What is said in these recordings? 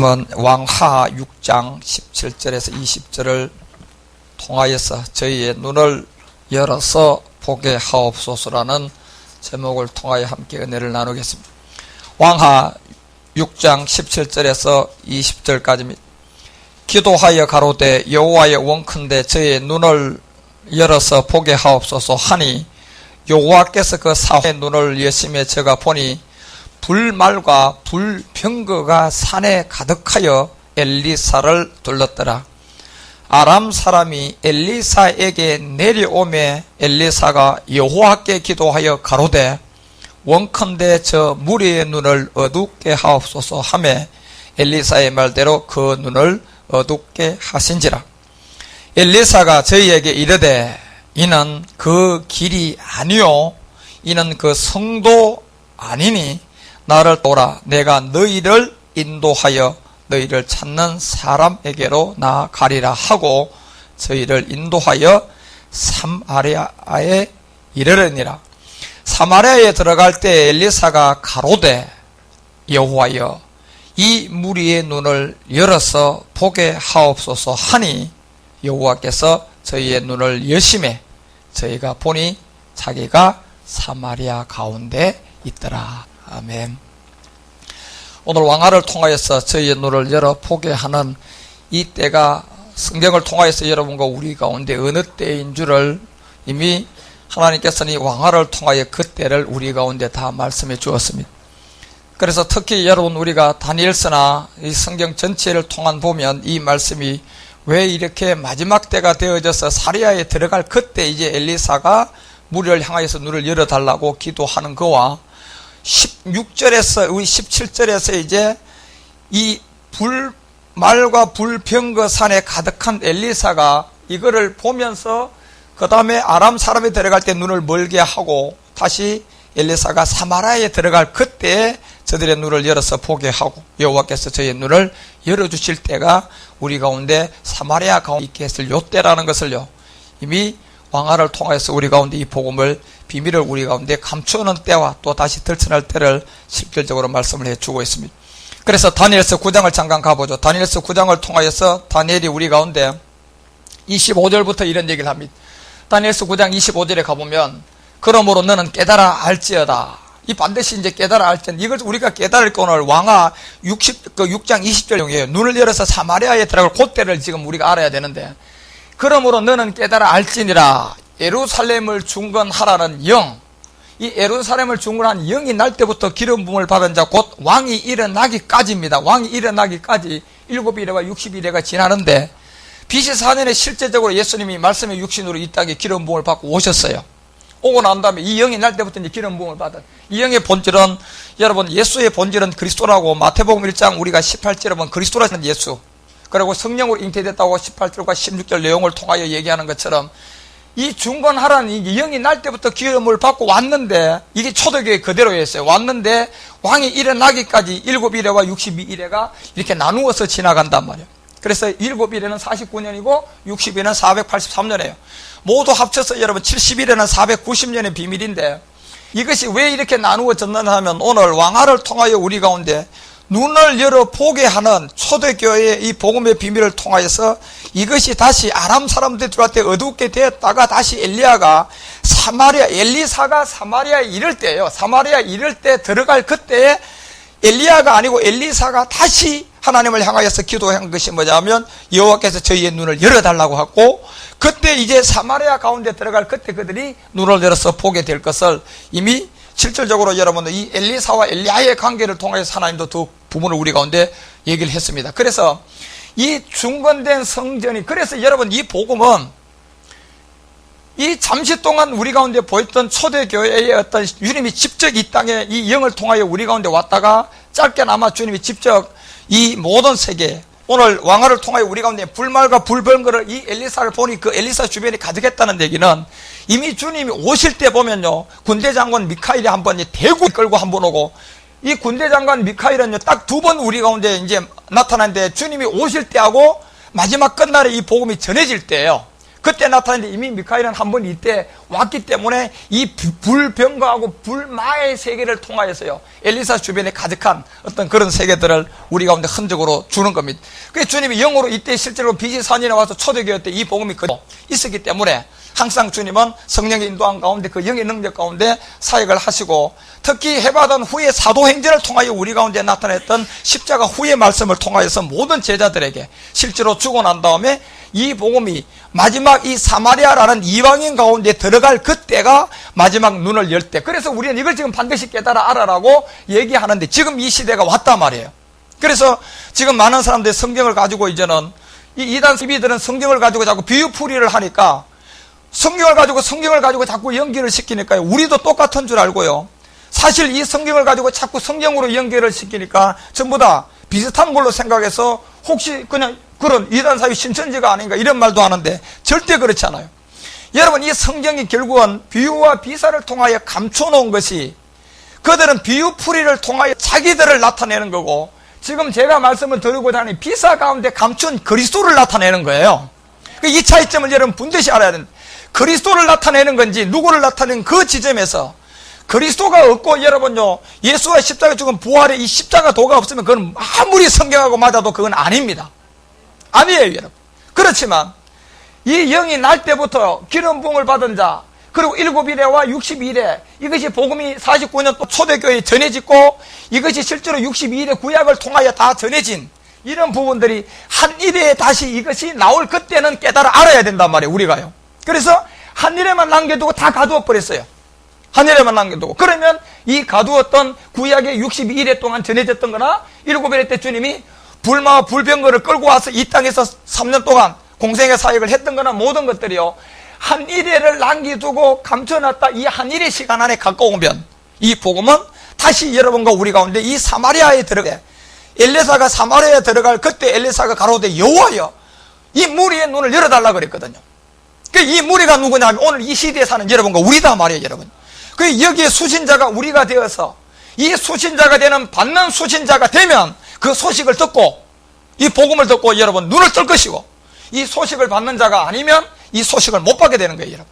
왕하 6장 17절에서 20절을 통하여서 저희의 눈을 열어서 보게 하옵소서라는 제목을 통하여 함께 은혜를 나누겠습니다. 왕하 6장 17절에서 20절까지입니다. 기도하여 가로되 여호와의 원컨대 저희의 눈을 열어서 보게 하옵소서 하니 여호와께서 그 사회의 눈을 여심해 제가 보니 불말과 불병거가 산에 가득하여 엘리사를 둘렀더라. 아람 사람이 엘리사에게 내려오매 엘리사가 여호와께 기도하여 가로되 원컨대 저 무리의 눈을 어둡게 하옵소서 하매 엘리사의 말대로 그 눈을 어둡게 하신지라. 엘리사가 저희에게 이르되 이는 그 길이 아니요 이는 그 성도 아니니 나를 따라 내가 너희를 인도하여 너희를 찾는 사람에게로 나아가리라 하고 저희를 인도하여 사마리아에 이르르니라. 사마리아에 들어갈 때 엘리사가 가로되 여호와여 이 무리의 눈을 열어서 보게 하옵소서 하니 여호와께서 저희의 눈을 여심해 저희가 보니 자기가 사마리아 가운데 있더라. 아멘. 오늘 왕하를 통하여서 저희의 눈을 열어 보게 하는 이 때가 성경을 통하여서 여러분과 우리 가운데 어느 때인 줄을 이미 하나님께서는 이 왕하를 통하여 그 때를 우리 가운데 다 말씀해 주었습니다. 그래서 특히 여러분 우리가 다니엘서나 이 성경 전체를 통한 보면 이 말씀이 왜 이렇게 마지막 때가 되어져서 사리아에 들어갈 그때 이제 엘리사가 무리를 향하여서 눈을 열어달라고 기도하는 거와 16절에서 우리 17절에서 이제 이 불말과 불병거 산에 가득한 엘리사가 이거를 보면서 그 다음에 아람 사람이 들어갈 때 눈을 멀게 하고 다시 엘리사가 사마리아에 들어갈 그때에 저들의 눈을 열어서 보게 하고 여호와께서 저희의 눈을 열어주실 때가 우리 가운데 사마리아 가운데 있게 했을 요 때라는 것을요 이미 왕하를 통해서 우리 가운데 이 복음을 비밀을 우리 가운데 감추는 때와 또 다시 들춰낼 때를 실질적으로 말씀을 해주고 있습니다. 그래서 다니엘서 9장을 잠깐 가보죠. 다니엘서 9장을 통하여서 다니엘이 우리 가운데 25절부터 이런 얘기를 합니다. 다니엘서 9장 25절에 가보면 그러므로 너는 깨달아 알지어다. 이 반드시 이제 깨달아 알지어다. 이걸 우리가 깨달을 거 오늘 왕하 6장 20절용이에요. 눈을 열어서 사마리아에 들어갈 그때를 지금 우리가 알아야 되는데 그러므로 너는 깨달아 알지니라. 예루살렘을 중건하라는 영, 이 예루살렘을 중건한 영이 날 때부터 기름 부음을 받은 자 곧 왕이 일어나기까지입니다. 왕이 일어나기까지 7일에와 60일에가 지나는데 BC 4년에 실제적으로 예수님이 말씀의 육신으로 이 땅에 기름 부음을 받고 오셨어요. 오고 난 다음에 이 영이 날 때부터 이제 기름 부음을 받은 이 영의 본질은 여러분 예수의 본질은 그리스도라고 마태복음 1장 우리가 18절에 보면 그리스도라는 예수 그리고 성령으로 잉태됐다고 18절과 16절 내용을 통하여 얘기하는 것처럼 이 중건하라는 이 영이 날 때부터 기름을 받고 왔는데 이게 초대교회 그대로였어요. 왔는데 왕이 일어나기까지 7일에와 62일에가 이렇게 나누어서 지나간단 말이에요. 그래서 7일에는 49년이고 60일은 483년이에요. 모두 합쳐서 여러분 70일에는 490년의 비밀인데 이것이 왜 이렇게 나누어졌느냐 하면 오늘 왕하를 통하여 우리 가운데 눈을 열어보게 하는 초대교회의 이 복음의 비밀을 통하여서 이것이 다시 아람 사람들이 들어갈 때 어둡게 되었다가 다시 엘리사가 사마리아에 이를 때예요. 사마리아에 이를 때 들어갈 그때에 엘리야가 아니고 엘리사가 다시 하나님을 향하여서 기도한 것이 뭐냐면 여호와께서 저희의 눈을 열어달라고 하고 그때 이제 사마리아 가운데 들어갈 그때 그들이 눈을 열어서 보게 될 것을 이미 실질적으로 여러분들 이 엘리사와 엘리야의 관계를 통해서 하나님도 두 부분을 우리 가운데 얘기를 했습니다. 그래서 이 중건된 성전이 그래서 여러분 이 복음은 이 잠시 동안 우리 가운데 보였던 초대교회의 어떤 주님이 직접 이 땅에 이 영을 통하여 우리 가운데 왔다가 짧게나마 주님이 직접 이 모든 세계 오늘 왕하를 통하여 우리 가운데 불말과 불병거를 이 엘리사를 보니 그 엘리사 주변에 가득했다는 얘기는 이미 주님이 오실 때 보면요 군대 장관 미카엘이 한번 대구 끌고 한번 오고 이 군대 장관 미카엘은요 딱 2번 우리 가운데 이제 나타났는데 주님이 오실 때하고 마지막 끝날에 이 복음이 전해질 때예요. 그때 나타났는데 이미 미카엘은 한 번 이때 왔기 때문에 이 불병거하고 불마의 세계를 통하여서요, 엘리사 주변에 가득한 어떤 그런 세계들을 우리 가운데 흔적으로 주는 겁니다. 그래서 주님이 영으로 이때 실제로 비지산이나 와서 초대교회 때 이 복음이 있었기 때문에 항상 주님은 성령의 인도한 가운데 그 영의 능력 가운데 사역을 하시고, 특히 해받은 후에 사도행전을 통하여 우리 가운데 나타냈던 십자가 후의 말씀을 통하여서 모든 제자들에게 실제로 주고 난 다음에 이 복음이 마지막 이 사마리아라는 이방인 가운데 들어갈 그때가 마지막 눈을 열 때, 그래서 우리는 이걸 지금 반드시 깨달아 알아라고 얘기하는데 지금 이 시대가 왔단 말이에요. 그래서 지금 많은 사람들이 성경을 가지고 이제는 이 이단 시비들은 성경을 가지고 자꾸 비유풀이를 하니까 성경을 가지고 자꾸 연결을 시키니까요, 우리도 똑같은 줄 알고요, 사실 이 성경을 가지고 자꾸 성경으로 연결을 시키니까 전부 다 비슷한 걸로 생각해서 혹시 그냥 그런 이단 사회 신천지가 아닌가 이런 말도 하는데 절대 그렇지 않아요. 여러분, 이 성경이 결국은 비유와 비사를 통하여 감춰놓은 것이, 그들은 비유풀이를 통하여 자기들을 나타내는 거고, 지금 제가 말씀을 드리고자 하는 비사 가운데 감춘 그리스도를 나타내는 거예요. 이 차이점을 여러분 반드시 알아야 됩니다. 그리스도를 나타내는 건지 누구를 나타내는 그 지점에서 그리스도가 없고, 여러분요, 예수와 십자가 죽은 부활의 이 십자가 도가 없으면 그건 아무리 성경하고 맞아도 그건 아닙니다. 아니에요, 여러분. 그렇지만 이 영이 날 때부터 기름 부음을 받은 자, 그리고 7일에와 60일에 이것이 복음이 49년 또 초대교회에 전해지고, 이것이 실제로 62일의 구약을 통하여 다 전해진 이런 부분들이 한 일에 다시 이것이 나올 그때는 깨달아 알아야 된단 말이에요, 우리가요. 그래서 한 일에만 남겨두고 다 가두어 버렸어요. 한 일에만 남겨두고. 그러면 이 가두었던 구약의 62일 동안 전해졌던 거나 7일 때 주님이 불마와 불병거를 끌고 와서 이 땅에서 3년 동안 공생의 사역을 했던 거나 모든 것들이요, 한 일회를 남겨두고 감춰놨다 이 한 일의 시간 안에 가까우면 이 복음은 다시 여러분과 우리 가운데 이 사마리아에 들어가, 엘리사가 사마리아에 들어갈 그때 엘리사가 가로되 여호와여, 이 무리의 눈을 열어달라 그랬거든요. 이 무리가 누구냐면 오늘 이 시대에 사는 여러분과 우리다 말이에요, 여러분. 여기에 수신자가 우리가 되어서 이 수신자가 되는, 받는 수신자가 되면 그 소식을 듣고 이 복음을 듣고 여러분 눈을 뜰 것이고, 이 소식을 받는 자가 아니면 이 소식을 못 받게 되는 거예요, 여러분.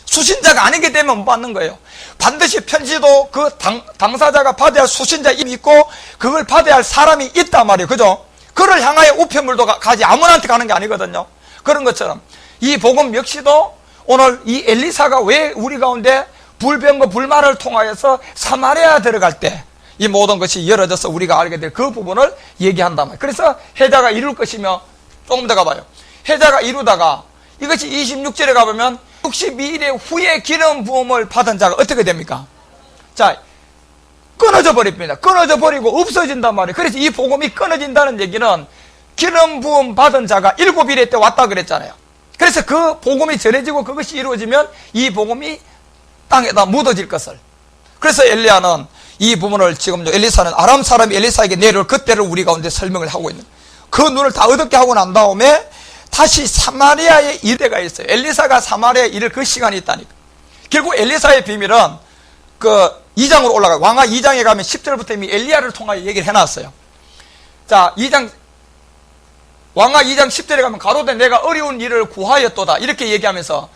수신자가 아니게 되면 못 받는 거예요. 반드시 편지도 그 당사자가 받아야 할 수신자 힘이 있고 그걸 받아야 할 사람이 있단 말이에요, 그죠? 그를 향하여 우편물도 가지 아무나한테 가는 게 아니거든요. 그런 것처럼 이 복음 역시도 오늘 이 엘리사가 왜 우리 가운데 불병과 불마를 통하여서 사마리아 들어갈 때 이 모든 것이 열어져서 우리가 알게 될 그 부분을 얘기한단 말이에요. 그래서 해자가 이룰 것이며, 조금 더 가봐요. 해자가 이루다가 이것이 26절에 가보면 62일 후에 기름 부음을 받은 자가 어떻게 됩니까? 자, 끊어져 버립니다. 끊어져 버리고 없어진단 말이에요. 그래서 이 복음이 끊어진다는 얘기는 기름 부음 받은 자가 7일에 때 왔다 그랬잖아요. 그래서 그 복음이 전해지고 그것이 이루어지면 이 복음이 땅에다 묻어질 것을. 그래서 엘리야는 이 부분을 지금 엘리사는 아람 사람이 엘리사에게 내려올 그때를 우리 가운데 설명을 하고 있는, 그 눈을 다 어둡게 하고 난 다음에 다시 사마리아에 이를 때가 있어요. 엘리사가 사마리아에 이를 그 시간이 있다니까. 결국 엘리사의 비밀은 그 2장으로 올라가요. 왕하 2장에 가면 10절부터 이미 엘리야를 통하여 얘기를 해놨어요. 자, 왕하 2장 10절에 가면 가로되 내가 어려운 일을 구하였도다 이렇게 얘기하면서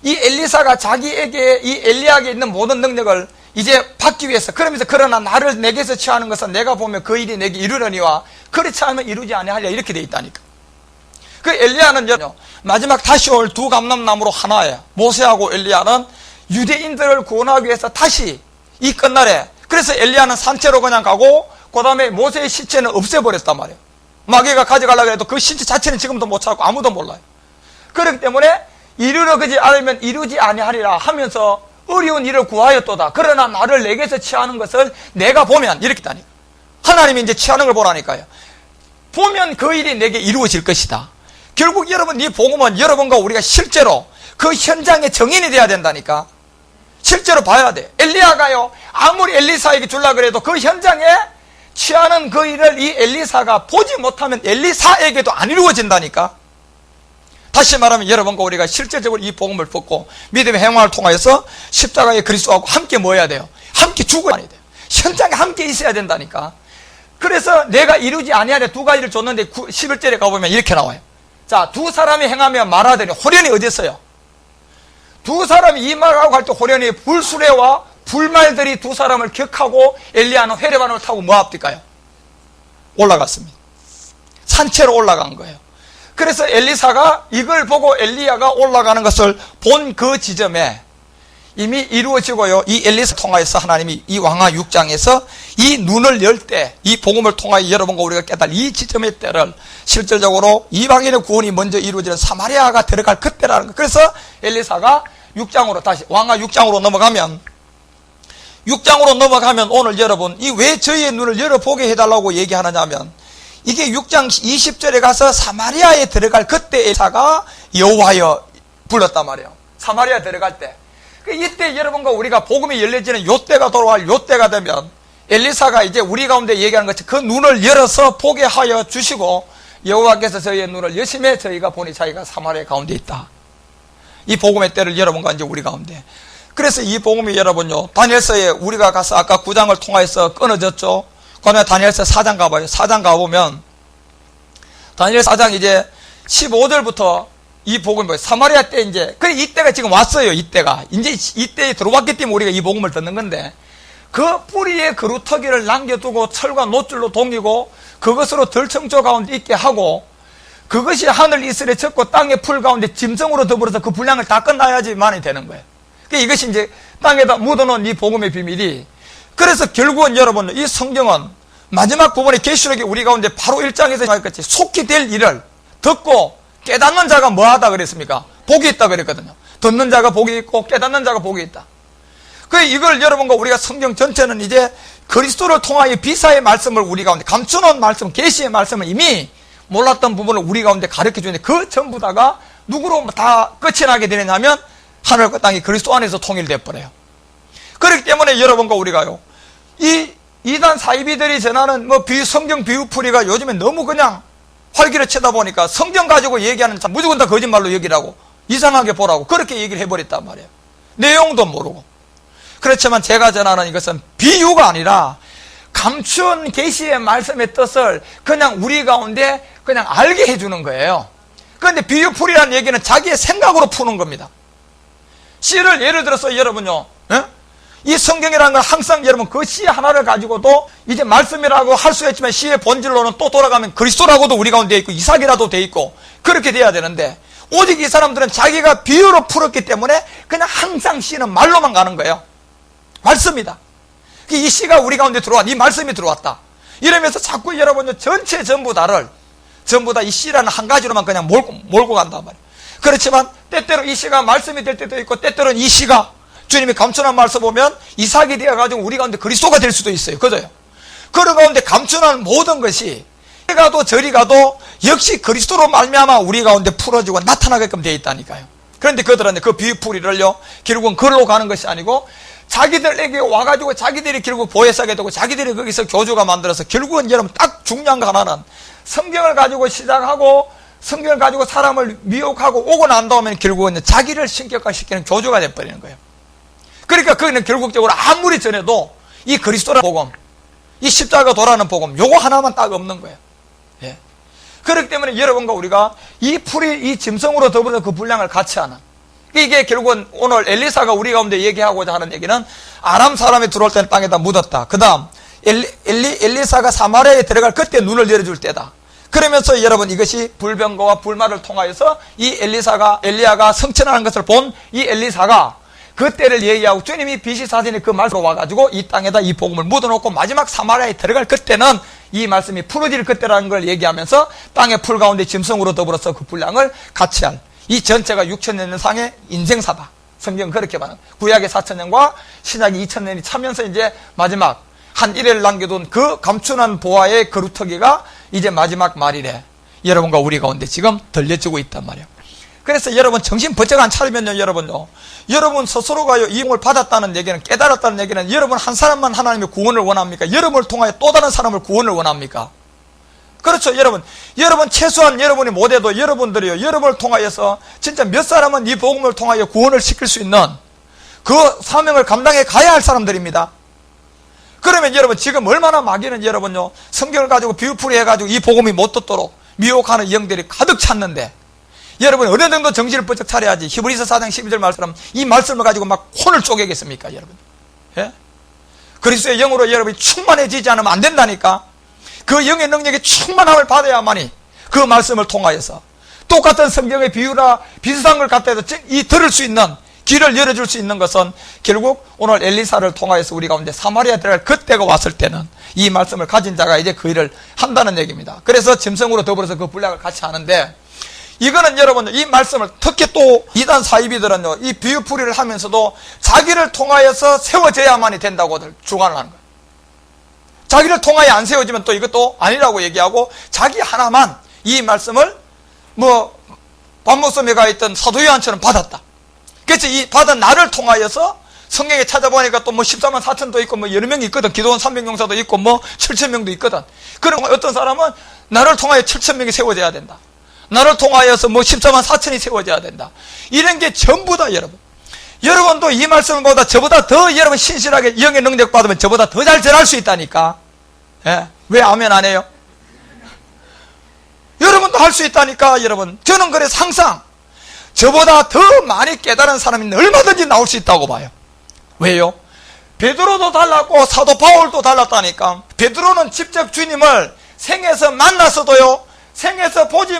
이 엘리사가 자기에게 이 엘리야에게 있는 모든 능력을 이제 받기 위해서, 그러면서 그러나 나를 내게서 취하는 것은 내가 보면 그 일이 내게 이르려니와 그렇지 않으면 이루지 아니하리라 이렇게 돼 있다니까. 그 엘리야는 마지막 다시 올 두 감람나무로 하나예요. 모세하고 엘리야는 유대인들을 구원하기 위해서 다시 이 끝날에, 그래서 엘리야는 산채로 그냥 가고 그 다음에 모세의 시체는 없애버렸단 말이에요. 마귀가 가져가려고 해도 그 시체 자체는 지금도 못 찾고 아무도 몰라요. 그렇기 때문에 이루려지 않으면 이루지 아니하리라 하면서 어려운 일을 구하였도다. 그러나 나를 내게서 취하는 것을 내가 보면 이렇게 다니. 하나님이 이제 취하는 걸 보라니까요. 보면 그 일이 내게 이루어질 것이다. 결국 여러분 이 복음은 여러분과 우리가 실제로 그 현장의 정인이 돼야 된다니까. 실제로 봐야 돼. 엘리야가요, 아무리 엘리사에게 주려고 해도 그 현장에 취하는 그 일을 이 엘리사가 보지 못하면 엘리사에게도 안 이루어진다니까. 다시 말하면 여러분과 우리가 실제적으로 이 복음을 듣고 믿음의 행황을 통하여서 십자가의 그리스도하고 함께 모여야 돼요. 함께 죽어야 돼요. 현장에 함께 있어야 된다니까. 그래서 내가 이루지 아니하려 두 가지를 줬는데 11절에 가보면 이렇게 나와요. 자, 두 사람이 행하며 말하더니 호련히 어디 있어요? 두 사람이 이 말하고 갈 때 호련히 불수레와 불말들이 두 사람을 격하고 엘리야는 회려반을 타고 뭐 합니까요? 올라갔습니다. 산채로 올라간 거예요. 그래서 엘리사가 이걸 보고 엘리야가 올라가는 것을 본 그 지점에 이미 이루어지고요. 이 엘리사 통하여서 하나님이 이 왕하 6장에서 이 눈을 열 때, 이 복음을 통하여 여러분과 우리가 깨달을 이 지점의 때를 실질적으로 이방인의 구원이 먼저 이루어지는 사마리아가 들어갈 그때라는 거. 그래서 엘리사가 6장으로 다시 왕하 6장으로 넘어가면 오늘 여러분 이 왜 저희의 눈을 열어보게 해달라고 얘기하느냐 하면 이게 6장 20절에 가서 사마리아에 들어갈 그때 엘리사가 여호와여 불렀단 말이에요. 사마리아 들어갈 때. 이때 여러분과 우리가 복음이 열려지는 요때가 돌아갈 요때가 되면 엘리사가 이제 우리 가운데 얘기하는 것처럼 그 눈을 열어서 보게 하여 주시고 여호와께서 저희의 눈을 여심해 저희가 보니 자기가 사마리아 가운데 있다. 이 복음의 때를 여러분과 이제 우리 가운데. 그래서 이 복음이 여러분요, 다니엘서에 우리가 가서 아까 9장을 통해서 끊어졌죠. 그 다음에 다니엘서 4장 가봐요. 4장 가보면, 다니엘 4장 이제 15절부터 이 복음이 뭐예요? 사마리아 때 이제, 그래, 이때가 지금 왔어요, 이때가. 이제 이때에 들어왔기 때문에 우리가 이 복음을 듣는 건데, 그 뿌리에 그루터기를 남겨두고 철과 노줄로 동이고, 그것으로 들청조 가운데 있게 하고, 그것이 하늘 이슬에 젖고 땅의 풀 가운데 짐승으로 더불어서 그 분량을 다 끝나야지만이 되는 거예요. 이것이 이제 땅에다 묻어놓은 이 복음의 비밀이, 그래서 결국은 여러분 이 성경은 마지막 부분의 계시록이 우리 가운데 바로 1장에서 말했듯이 속히 될 일을 듣고 깨닫는 자가 뭐하다 그랬습니까? 복이 있다 그랬거든요. 듣는 자가 복이 있고 깨닫는 자가 복이 있다. 이걸 여러분과 우리가 성경 전체는 이제 그리스도를 통하여 비사의 말씀을 우리 가운데 감추는 말씀, 계시의 말씀을 이미 몰랐던 부분을 우리 가운데 가르쳐 주는데 그 전부 다가 누구로 다 끝이 나게 되느냐면 하늘과 땅이 그리스도 안에서 통일되어 버려요. 그렇기 때문에 여러분과 우리가요, 이 이단 사이비들이 전하는 성경 비유풀이가 요즘에 너무 그냥 활기를 치다 보니까 성경 가지고 얘기하는 참 무조건 다 거짓말로 얘기라고 이상하게 보라고 그렇게 얘기를 해버렸단 말이에요. 내용도 모르고. 그렇지만 제가 전하는 이것은 비유가 아니라 감춘 계시의 말씀의 뜻을 그냥 우리 가운데 그냥 알게 해주는 거예요. 그런데 비유풀이라는 얘기는 자기의 생각으로 푸는 겁니다. 시를 예를 들어서 여러분요, 이 성경이라는 건 항상 여러분 그 시 하나를 가지고도 이제 말씀이라고 할 수 있지만 시의 본질로는 또 돌아가면 그리스도라고도 우리 가운데 있고 이삭이라도 돼 있고 그렇게 돼야 되는데 오직 이 사람들은 자기가 비유로 풀었기 때문에 그냥 항상 시는 말로만 가는 거예요. 말씀이다. 이 시가 우리 가운데 들어왔다. 이 말씀이 들어왔다. 이러면서 자꾸 여러분 전체 전부 다 이 시라는 한 가지로만 그냥 몰고 간단 말이에요. 그렇지만 때때로 이 시가 말씀이 될 때도 있고 때때로는 이 시가 주님이 감춘한 말씀 보면 이삭이 되어가지고 우리 가운데 그리스도가 될 수도 있어요. 그죠? 그런 가운데 감춘한 모든 것이 저리 가도 저리 가도 역시 그리스도로 말미암아 우리 가운데 풀어지고 나타나게끔 되어 있다니까요. 그런데 그들은 그 비유풀이를요 결국은 그걸로 가는 것이 아니고 자기들에게 와가지고 자기들이 결국 보혜사게 되고 자기들이 거기서 교주가 만들어서 결국은 여러분 딱 중요한 거 하나는 성경을 가지고 시작하고 성경을 가지고 사람을 미혹하고 오고 난 다음에 결국은 자기를 신격화시키는 교주가 돼버리는 거예요. 그러니까 그는 결국적으로 아무리 전해도 이 그리스도라는 복음, 이 십자가 도라는 복음, 요거 하나만 딱 없는 거예요. 예. 그렇기 때문에 여러분과 우리가 이 풀이 이 짐승으로 더불어서 그 분량을 같이 하는, 이게 결국은 오늘 엘리사가 우리 가운데 얘기하고자 하는 얘기는 아람 사람이 들어올 때는 땅에다 묻었다. 그 다음 엘리사가 사마리아에 들어갈 그때 눈을 열어줄 때다. 그러면서 여러분 이것이 불병거와 불말을 통하여서 이 엘리야가 성천하는 것을 본 이 엘리사가 그때를 얘기하고 주님이 비시사전에 그 말씀으로 와가지고 이 땅에다 이 복음을 묻어놓고 마지막 사마리아에 들어갈 그때는 이 말씀이 풀어질 그때라는 걸 얘기하면서 땅의 풀 가운데 짐승으로 더불어서 그 분량을 같이 할 이 전체가 6,000년 상의 인생사다. 성경은 그렇게 말합니다. 구약의 4,000년과 신약의 2,000년이 차면서 이제 마지막 한 1회를 남겨둔 그 감춘한 보화의 그루터기가 이제 마지막 말이래. 여러분과 우리 가운데 지금 들려지고 있단 말이에요. 그래서 여러분 정신 번쩍 안 차리면요, 여러분 스스로가 이용을 받았다는 얘기는, 깨달았다는 얘기는 여러분 한 사람만 하나님의 구원을 원합니까? 여러분을 통하여 또 다른 사람을 구원을 원합니까? 그렇죠. 여러분 최소한 여러분이 못해도 여러분들이요, 여러분을 통하여서 진짜 몇 사람은 이 복음을 통하여 구원을 시킬 수 있는 그 사명을 감당해 가야 할 사람들입니다. 그러면 여러분 지금 얼마나 마귀는 여러분요 성경을 가지고 비유풀이 해가지고 이 복음이 못 듣도록 미혹하는 영들이 가득 찼는데 여러분 어느 정도 정신을 번쩍 차려야지 히브리서 4장 12절 말처럼 이 말씀을 가지고 막 혼을 쪼개겠습니까 여러분? 예? 그리스도의 영으로 여러분이 충만해지지 않으면 안 된다니까. 그 영의 능력이 충만함을 받아야만이 그 말씀을 통하여서 똑같은 성경의 비유나 비슷한 걸 갖다 해서 이 들을 수 있는 길을 열어줄 수 있는 것은 결국 오늘 엘리사를 통하여서 우리 가운데 사마리아 들어갈 그때가 왔을 때는 이 말씀을 가진 자가 이제 그 일을 한다는 얘기입니다. 그래서 짐승으로 더불어서 그 분량을 같이 하는데 이거는 여러분 이 말씀을 특히 또 이단 사이비들은요 이 비유풀이를 하면서도 자기를 통하여서 세워져야만이 된다고들 주관을 하는 거예요. 자기를 통하여 안 세워지면 또 이것도 아니라고 얘기하고 자기 하나만 이 말씀을 뭐 반모섬에 가 있던 사도 요한처럼 받았다. 그래서 이 받은 나를 통하여서 성경에 찾아보니까 또 뭐 14만 4천도 있고 뭐 여러 명이 있거든. 기도원 300용사도 있고 뭐 7,000명도 있거든. 그럼 어떤 사람은 나를 통하여 7,000명이 세워져야 된다. 나를 통하여서 뭐 14만 4천이 세워져야 된다. 이런 게 전부 다 여러분. 여러분도 이 말씀을 보다 저보다 더 여러분 신실하게 영의 능력 받으면 저보다 더 잘 전할 수 있다니까. 예? 왜 아멘 안 해요? 여러분도 할 수 있다니까 여러분. 저는 그래서 항상 저보다 더 많이 깨달은 사람이 얼마든지 나올 수 있다고 봐요. 왜요? 베드로도 달랐고 사도 바울도 달랐다니까. 베드로는 직접 주님을 생에서 만났어도요 생에서 보지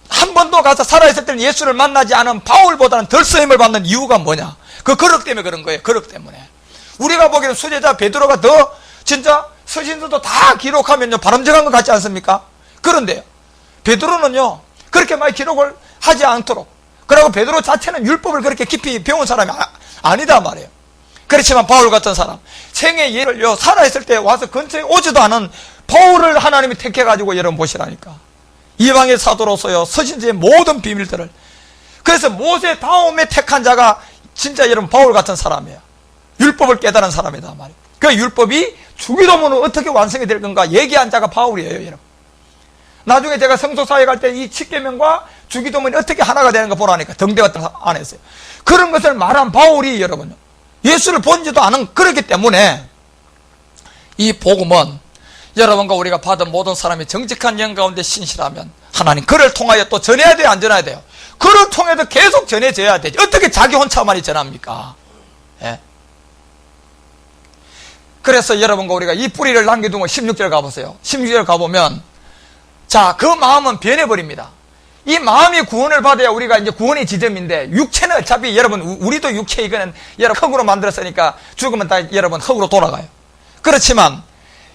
한 번도 가서 살아있을 때는 예수를 만나지 않은 바울보다는 덜 쓰임을 받는 이유가 뭐냐? 그 거룩 때문에 그런 거예요. 거룩 때문에. 우리가 보기에는 수제자 베드로가 더 진짜 서신서도 다 기록하면요 바람직한 것 같지 않습니까? 그런데요 베드로는요 그렇게 많이 기록을 하지 않도록, 그리고 베드로 자체는 율법을 그렇게 깊이 배운 사람이 아니다 말이에요. 그렇지만 바울 같은 사람 생애 예를요 살아있을 때 와서 근처에 오지도 않은 바울을 하나님이 택해가지고 여러분 보시라니까. 이방의 사도로서요 서신서의 모든 비밀들을. 그래서 모세 다음에 택한 자가 진짜 여러분 바울 같은 사람이에요. 율법을 깨달은 사람이다 말이에요. 그 율법이 주기도문은 어떻게 완성이 될 건가 얘기한 자가 바울이에요 여러분. 나중에 제가 성소사에 갈 때 이 칙계명과 주기도문이 어떻게 하나가 되는 거 보라니까 등대가 안 했어요. 그런 것을 말한 바울이 여러분 예수를 본지도 않은 그렇기 때문에 이 복음은 여러분과 우리가 받은 모든 사람이 정직한 영 가운데 신실하면 하나님 그를 통하여 또 전해야 돼요 안 전해야 돼요? 그를 통해서 계속 전해져야 되지. 어떻게 자기 혼자만이 전합니까? 예? 그래서 여러분과 우리가 이 뿌리를 남겨두고 16절 가보세요. 16절 가보면 자, 그 마음은 변해버립니다. 이 마음이 구원을 받아야 우리가 이제 구원의 지점인데 육체는 어차피 여러분 우리도 육체 이거는 여러분 흙으로 만들었으니까 죽으면 다 여러분 흙으로 돌아가요. 그렇지만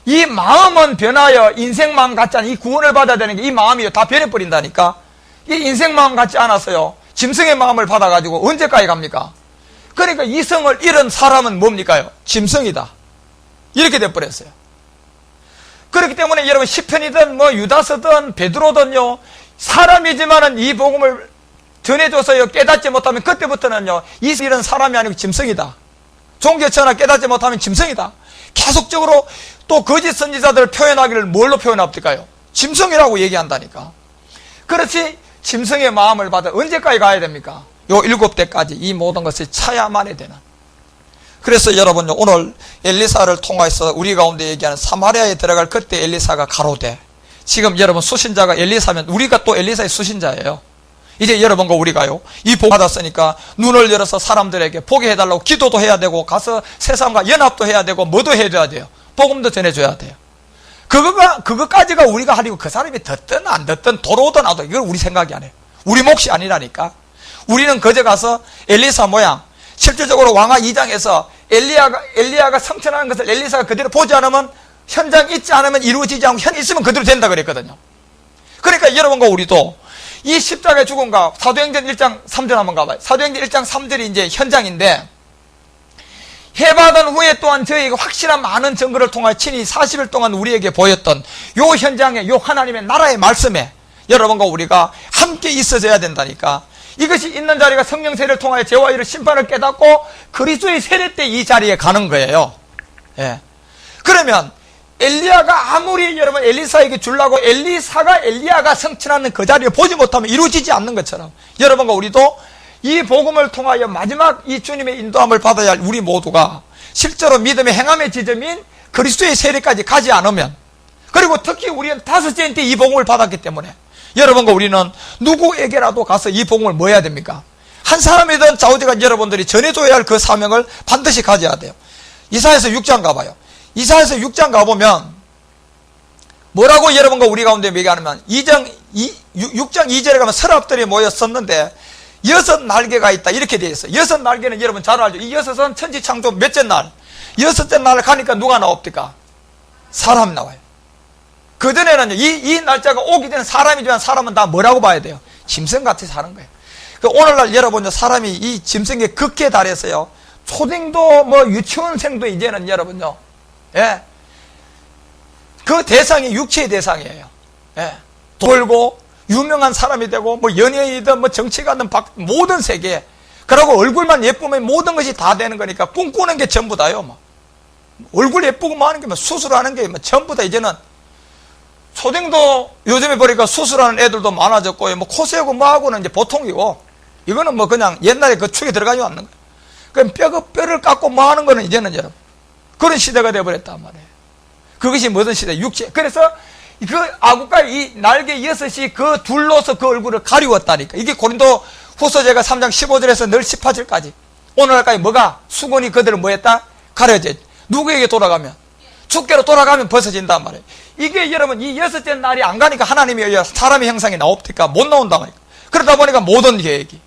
이 마음은 변하여 인생 마음 같지 않은 이 구원을 받아야 되는 게 이 마음이 다 변해버린다니까. 이 인생 마음 같지 않았어요. 짐승의 마음을 받아가지고 언제까지 갑니까? 그러니까 이성을 잃은 사람은 뭡니까요? 짐승이다. 이렇게 돼버렸어요. 그렇기 때문에 여러분 시편이든 뭐 유다서든 베드로든요 사람이지만은 이 복음을 전해줘서요 깨닫지 못하면 그때부터는요 이런 사람이 아니고 짐승이다. 종교처나 깨닫지 못하면 짐승이다. 계속적으로 또 거짓 선지자들을 표현하기를 뭘로 표현합니까요? 짐승이라고 얘기한다니까. 그렇지 짐승의 마음을 받아 언제까지 가야 됩니까? 요 7대까지 이 모든 것을 차야만이 되는. 그래서 여러분요 오늘 엘리사를 통해서 우리 가운데 얘기하는 사마리아에 들어갈 그때 엘리사가 가로되, 지금 여러분 수신자가 엘리사면 우리가 또 엘리사의 수신자예요. 이제 여러분과 우리가요 이 복 받았으니까 눈을 열어서 사람들에게 보게 해달라고 기도도 해야 되고 가서 세상과 연합도 해야 되고 뭐도 해줘야 돼요. 복음도 전해줘야 돼요. 그거까지가 우리가 하려고 그 사람이 듣든 안 듣든 돌아오든 안 오든 이걸 우리 생각이 아니에요. 우리 몫이 아니라니까. 우리는 그저 가서 엘리사 모양 실질적으로 왕하 2장에서 엘리야가 성천하는 것을 엘리사가 그대로 보지 않으면 현장 있지 않으면 이루어지지 않고 현 있으면 그대로 된다 그랬거든요. 그러니까 여러분과 우리도 이 십자가의 죽음과 사도행전 1장 3절 한번 가봐요. 사도행전 1장 3절이 이제 현장인데 해받은 후에 또한 저희가 확실한 많은 증거를 통하여 친히 40일 동안 우리에게 보였던 요 현장에 요 하나님의 나라의 말씀에 여러분과 우리가 함께 있어져야 된다니까. 이것이 있는 자리가 성령 세례를 통하여 죄와 의를 심판을 깨닫고 그리스도의 세례 때 이 자리에 가는 거예요. 예. 그러면 엘리야가 아무리 여러분 엘리사에게 주려고 엘리야가 성취하는 그 자리를 보지 못하면 이루어지지 않는 것처럼 여러분과 우리도 이 복음을 통하여 마지막 이 주님의 인도함을 받아야 할 우리 모두가 실제로 믿음의 행함의 지점인 그리스도의 세례까지 가지 않으면 그리고 특히 우리는 다섯째인 때 이 복음을 받았기 때문에 여러분과 우리는 누구에게라도 가서 이 복음을 뭐 해야 됩니까? 한 사람이든 좌우지간 여러분들이 전해줘야 할 그 사명을 반드시 가져야 돼요. 이사야서 6장 가봐요. 이사야서 6장 가보면 뭐라고 여러분과 우리 가운데 얘기하냐면 6장 2절에 가면 서랍들이 모였었는데 6날개가 있다 이렇게 되어 있어요. 6날개는 여러분 잘 알죠. 이 6은 천지창조 몇째 날? 6째 날 가니까 누가 나옵니까? 사람이 나와요. 그전에는 이 날짜가 오기 전에 사람이지만 사람은 다 뭐라고 봐야 돼요? 짐승같이 사는 거예요. 오늘날 여러분 사람이 이 짐승에 극에 달해서요. 초딩도 뭐 유치원생도 이제는 여러분요. 예. 그 대상이 육체의 대상이에요. 예. 돌고 유명한 사람이 되고 뭐 연예인이든 뭐 정치가든 모든 세계에 그러고 얼굴만 예쁘면 모든 것이 다 되는 거니까 꿈꾸는 게 전부 다요. 뭐. 얼굴 예쁘고 뭐 하는 게 뭐 수술하는 게 뭐 전부 다 이제는 초딩도 요즘에 보니까 수술하는 애들도 많아졌고 뭐 코 세우고 뭐 하고는 이제 보통이고 이거는 뭐 그냥 옛날에 그 축에 들어가지 않는 거예요. 그럼 뼈를 깎고 뭐 하는 거는 이제는 여러분 그런 시대가 되어버렸단 말이에요. 그것이 무슨 시대? 육체. 그래서 그 아구가 이 날개 6이 그 둘로서 그 얼굴을 가리웠다니까. 이게 고린도 후서제가 3장 15절에서 늘 18절까지. 오늘날까지 뭐가? 수건이 그들을 뭐 했다? 가려져. 누구에게 돌아가면? 주께로 돌아가면 벗어진단 말이에요. 이게 여러분 이 6째 날이 안 가니까 하나님이 사람의 형상이 나옵니까? 못 나온단 말이에요. 그러다 보니까 모든 계획이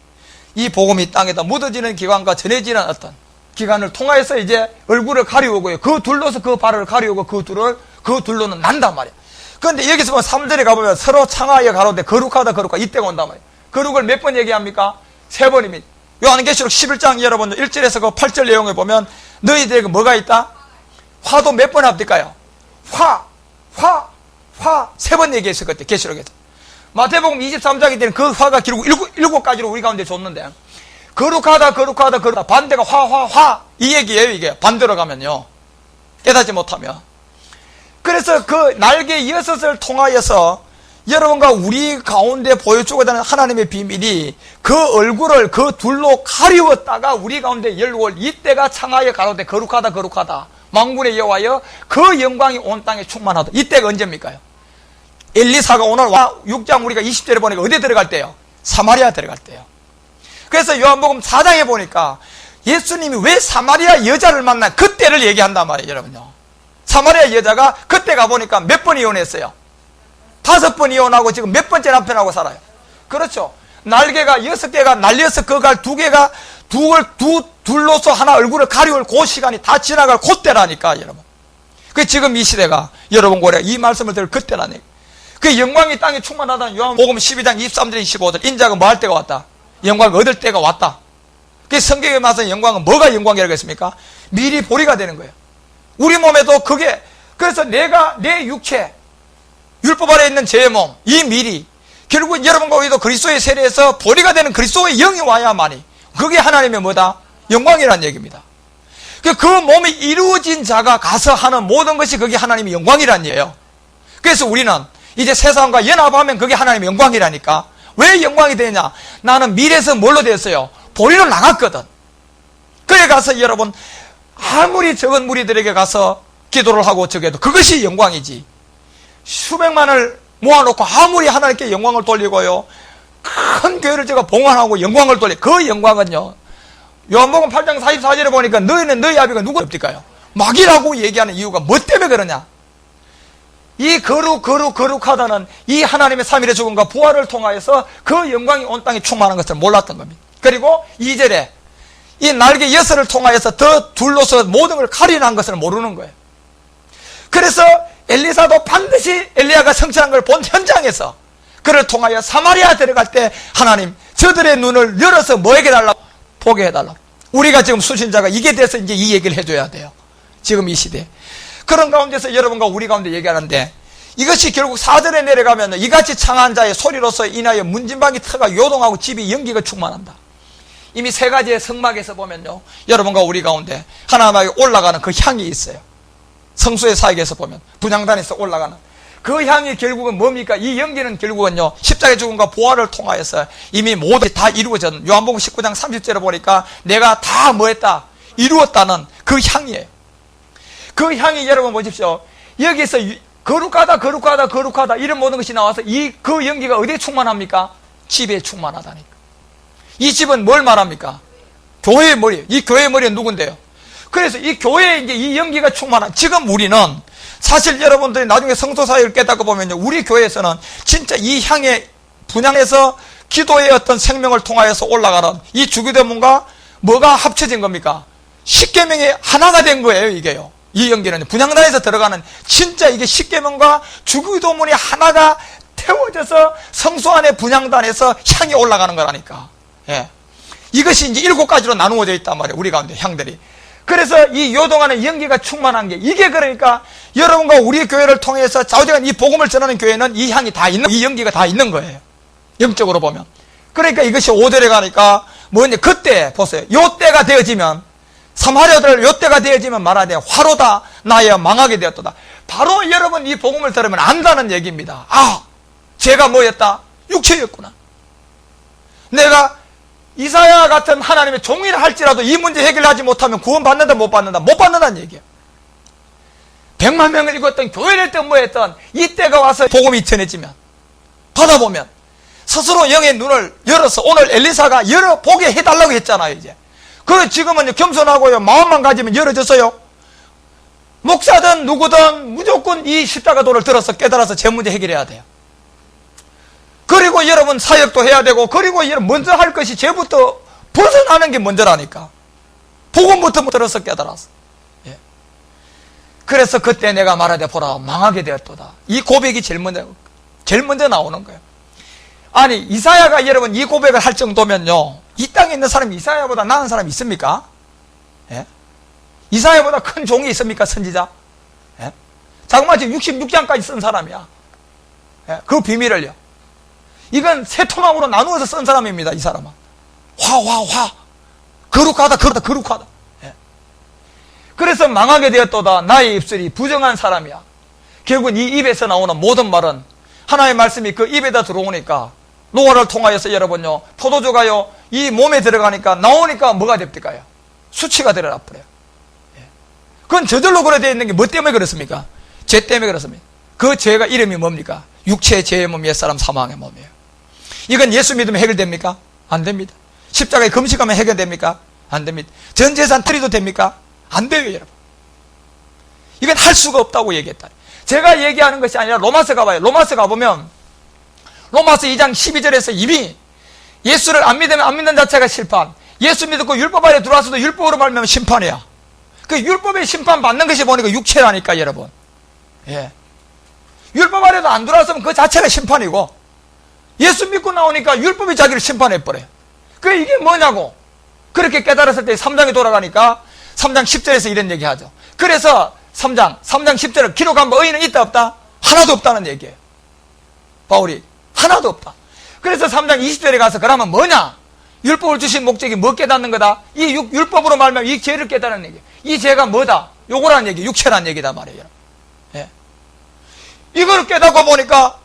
이 복음이 땅에다 묻어지는 기관과 전해지는 어떤 기간을 통하여서 이제 얼굴을 가리우고요. 그 둘로서 그 발을 가리우고 그 둘로는 난단 말이에요. 그런데 여기서 보면 3절에 가보면 서로 창하여 가로되 거룩하다 거룩하다 이때가 온단 말이에요. 거룩을 몇 번 얘기합니까? 3번입니다. 요한계시록 11장 여러분 1절에서 그 8절 내용에 보면 너희들에게 뭐가 있다? 화도 몇 번 합니까요? 화 3번 얘기했을 것 같아요. 계시록에서. 마태복음 23장이 되는 그 화가 길고 7가지로 우리 가운데 줬는데 거룩하다 반대가 화 이 얘기예요. 이게 반대로 가면요 깨닫지 못하면. 그래서 그 날개 6을 통하여서 여러분과 우리 가운데 보여주고자 하는 하나님의 비밀이 그 얼굴을 그 둘로 가리웠다가 우리 가운데 열고 이때가 창하여 가로되 거룩하다 만군의 여호와여 그 영광이 온 땅에 충만하다. 이때가 언제입니까요? 엘리사가 오늘 6장 우리가 20절에 보니까 어디 들어갈 때요? 사마리아 들어갈 때요. 그래서 요한복음 4장에 보니까 예수님이 왜 사마리아 여자를 만나 그때를 얘기한단 말이에요. 여러분요. 사마리아 여자가 그때 가보니까 몇 번 이혼했어요? 5번 이혼하고 지금 몇 번째 남편하고 살아요? 그렇죠. 날개가 6개가 날려서 그갈 2개가 둘로서 하나 얼굴을 가리울 그 시간이 다 지나갈 그때라니까 여러분. 그 지금 이 시대가 여러분 고려 이 말씀을 들을 그때라니까. 그 영광이 땅에 충만하다는 요한복음 12장 23절 25절 인자가 뭐 할 때가 왔다? 영광을 얻을 때가 왔다. 그 성경에 맞서 영광은 뭐가 영광이라고 했습니까? 미리 보리가 되는 거예요. 우리 몸에도 그게 그래서 내가 내 육체 율법 아래 있는 제 몸 이 미리 결국 여러분과 우리도 그리스도의 세례에서 보리가 되는 그리스도의 영이 와야만이 그게 하나님의 뭐다? 영광이라는 얘기입니다. 그 몸이 이루어진 자가 가서 하는 모든 것이 그게 하나님의 영광이라는 얘기예요. 그래서 우리는 이제 세상과 연합하면 그게 하나님의 영광이라니까. 왜 영광이 되냐? 나는 미래에서 뭘로 됐어요? 보리로 나갔거든. 그래 가서 여러분 아무리 적은 무리들에게 가서 기도를 하고 저게도 그것이 영광이지. 수백만을 모아놓고 아무리 하나님께 영광을 돌리고요 큰 교회를 제가 봉헌하고 영광을 돌리 그 영광은요 요한복음 8장 44절에 보니까 너희는 너희 아비가 누구입니까요? 마귀라고 얘기하는 이유가 뭐 때문에 그러냐? 이 거룩하다는 이 하나님의 3일의 죽음과 부활을 통하여서 그 영광이 온 땅에 충만한 것을 몰랐던 겁니다. 그리고 2절에 이 날개 6을 통하여서 더 둘로서 모든 걸 가리는 것을 모르는 거예요. 그래서 엘리사도 반드시 엘리야가 성취한 걸 본 현장에서 그를 통하여 사마리아 들어갈 때 하나님 저들의 눈을 열어서 뭐에게 달라고? 보게 해달라고. 우리가 지금 수신자가 이게 돼서 이제 이 얘기를 해줘야 돼요. 지금 이 시대에. 그런 가운데서 여러분과 우리 가운데 얘기하는데 이것이 결국 4절에 내려가면 이같이 창한 자의 소리로서 인하여 문진방이 터가 요동하고 집이 연기가 충만한다. 이미 3가지의 성막에서 보면요 여러분과 우리 가운데 하나님에게 올라가는 그 향이 있어요. 성수의 사역에서 보면 분향단에서 올라가는 그 향이 결국은 뭡니까? 이 연기는 결국은요 십자가의 죽음과 부활을 통하여서 이미 모두 다 이루어졌는 요한복음 19장 30절에 보니까 내가 다 뭐했다? 이루었다는 그 향이에요. 그 향이 여러분 보십시오. 여기서 거룩하다 이런 모든 것이 나와서 그 연기가 어디에 충만합니까? 집에 충만하다니까. 이 집은 뭘 말합니까? 교회의 머리. 이 교회의 머리는 누군데요? 그래서 이 교회에 이제 이 연기가 충만한, 지금 우리는 사실 여러분들이 나중에 성도 사역을 깨닫고 보면요, 우리 교회에서는 진짜 이 향에 분양해서 기도의 어떤 생명을 통하여서 올라가는 이 주기도문과 뭐가 합쳐진 겁니까? 십계명이 하나가 된 거예요, 이게요. 이 연기는 분향단에서 들어가는 진짜 이게 십계명과 주기도문이 하나가 태워져서 성소 안에 분향단에서 향이 올라가는 거라니까. 예. 이것이 이제 7가지로 나누어져 있단 말이에요, 우리 가운데 향들이. 그래서 이 요동안에 연기가 충만한 게, 이게 그러니까 여러분과 우리 교회를 통해서 좌우대간 이 복음을 전하는 교회는 이 향이 다 있는, 이 연기가 다 있는 거예요, 영적으로 보면. 그러니까 이것이 5절에 가니까 뭐냐, 그때 보세요. 요 때가 되어지면, 사마리아들 요 때가 되어지면 말하되 화로다 나여 망하게 되었도다. 바로 여러분 이 복음을 들으면 안다는 얘기입니다. 아, 제가 뭐였다? 육체였구나. 내가 이사야 같은 하나님의 종이라 할지라도 이 문제 해결하지 못하면 구원받는다 못 받는다? 못 받는다는 얘기예요. 100만 명을 읽었던, 교회를 했던 뭐했던 이때가 와서 복음이 전해지면, 받아보면 스스로 영의 눈을 열어서, 오늘 엘리사가 열어보게 해달라고 했잖아요. 이제 그래, 지금은 겸손하고요, 마음만 가지면 열어졌어요. 목사든 누구든 무조건 이 십자가도를 들어서 깨달아서 제 문제 해결해야 돼요. 그리고 여러분 사역도 해야 되고, 그리고 먼저 할 것이 죄부터 벗어나는 게 먼저라니까. 복음부터 들어서 깨달았어. 예. 그래서 그때 내가 말하되 보라 망하게 되었도다. 이 고백이 제일 먼저 나오는 거예요. 아니, 이사야가 여러분 이 고백을 할 정도면요, 이 땅에 있는 사람이 이사야보다 나은 사람이 있습니까? 예? 이사야보다 큰 종이 있습니까? 선지자? 예? 자그마치 66장까지 쓴 사람이야. 예? 그 비밀을요. 이건 세 토막으로 나누어서 쓴 사람입니다, 이 사람은. 화. 거룩하다. 예. 그래서 망하게 되었도다. 나의 입술이 부정한 사람이야. 결국은 이 입에서 나오는 모든 말은 하나님의 말씀이 그 입에다 들어오니까, 노아를 통하여서 여러분요, 포도주가요, 이 몸에 들어가니까, 나오니까 뭐가 됩니까요? 수치가 되어라 버려요. 예. 그건 저절로 그래 되어 있는 게 뭐 때문에 그렇습니까? 죄 때문에 그렇습니다. 그 죄가 이름이 뭡니까? 육체의 죄의 몸, 옛사람 사망의 몸이에요. 이건 예수 믿으면 해결됩니까? 안 됩니다. 십자가에 금식하면 해결됩니까? 안 됩니다. 전 재산 드려도 됩니까? 안 돼요, 여러분. 이건 할 수가 없다고 얘기했다. 제가 얘기하는 것이 아니라 로마서 가봐요. 로마서 가보면 로마서 2장 12절에서 이미 예수를 안 믿으면 안 믿는 자체가 실판, 예수 믿고 율법 아래 들어와서도 율법으로 말미암아 심판이야. 그 율법의 심판 받는 것이 보니까 육체라니까, 여러분. 예. 율법 아래도 안 들어왔으면 그 자체가 심판이고, 예수 믿고 나오니까 율법이 자기를 심판해버려요. 이게 뭐냐고. 그렇게 깨달았을 때 3장에 돌아가니까 3장 10절에서 이런 얘기 하죠. 그래서 3장 10절을 기록한 뭐 의인은 있다 없다? 하나도 없다는 얘기예요. 바울이 하나도 없다. 그래서 3장 20절에 가서 그러면 뭐냐? 율법을 주신 목적이 뭐 깨닫는 거다? 이 율법으로 말하면 이 죄를 깨닫는 얘기예요. 이 죄가 뭐다? 요거란 얘기, 육체란 얘기다 말이에요. 예. 이걸 깨닫고 보니까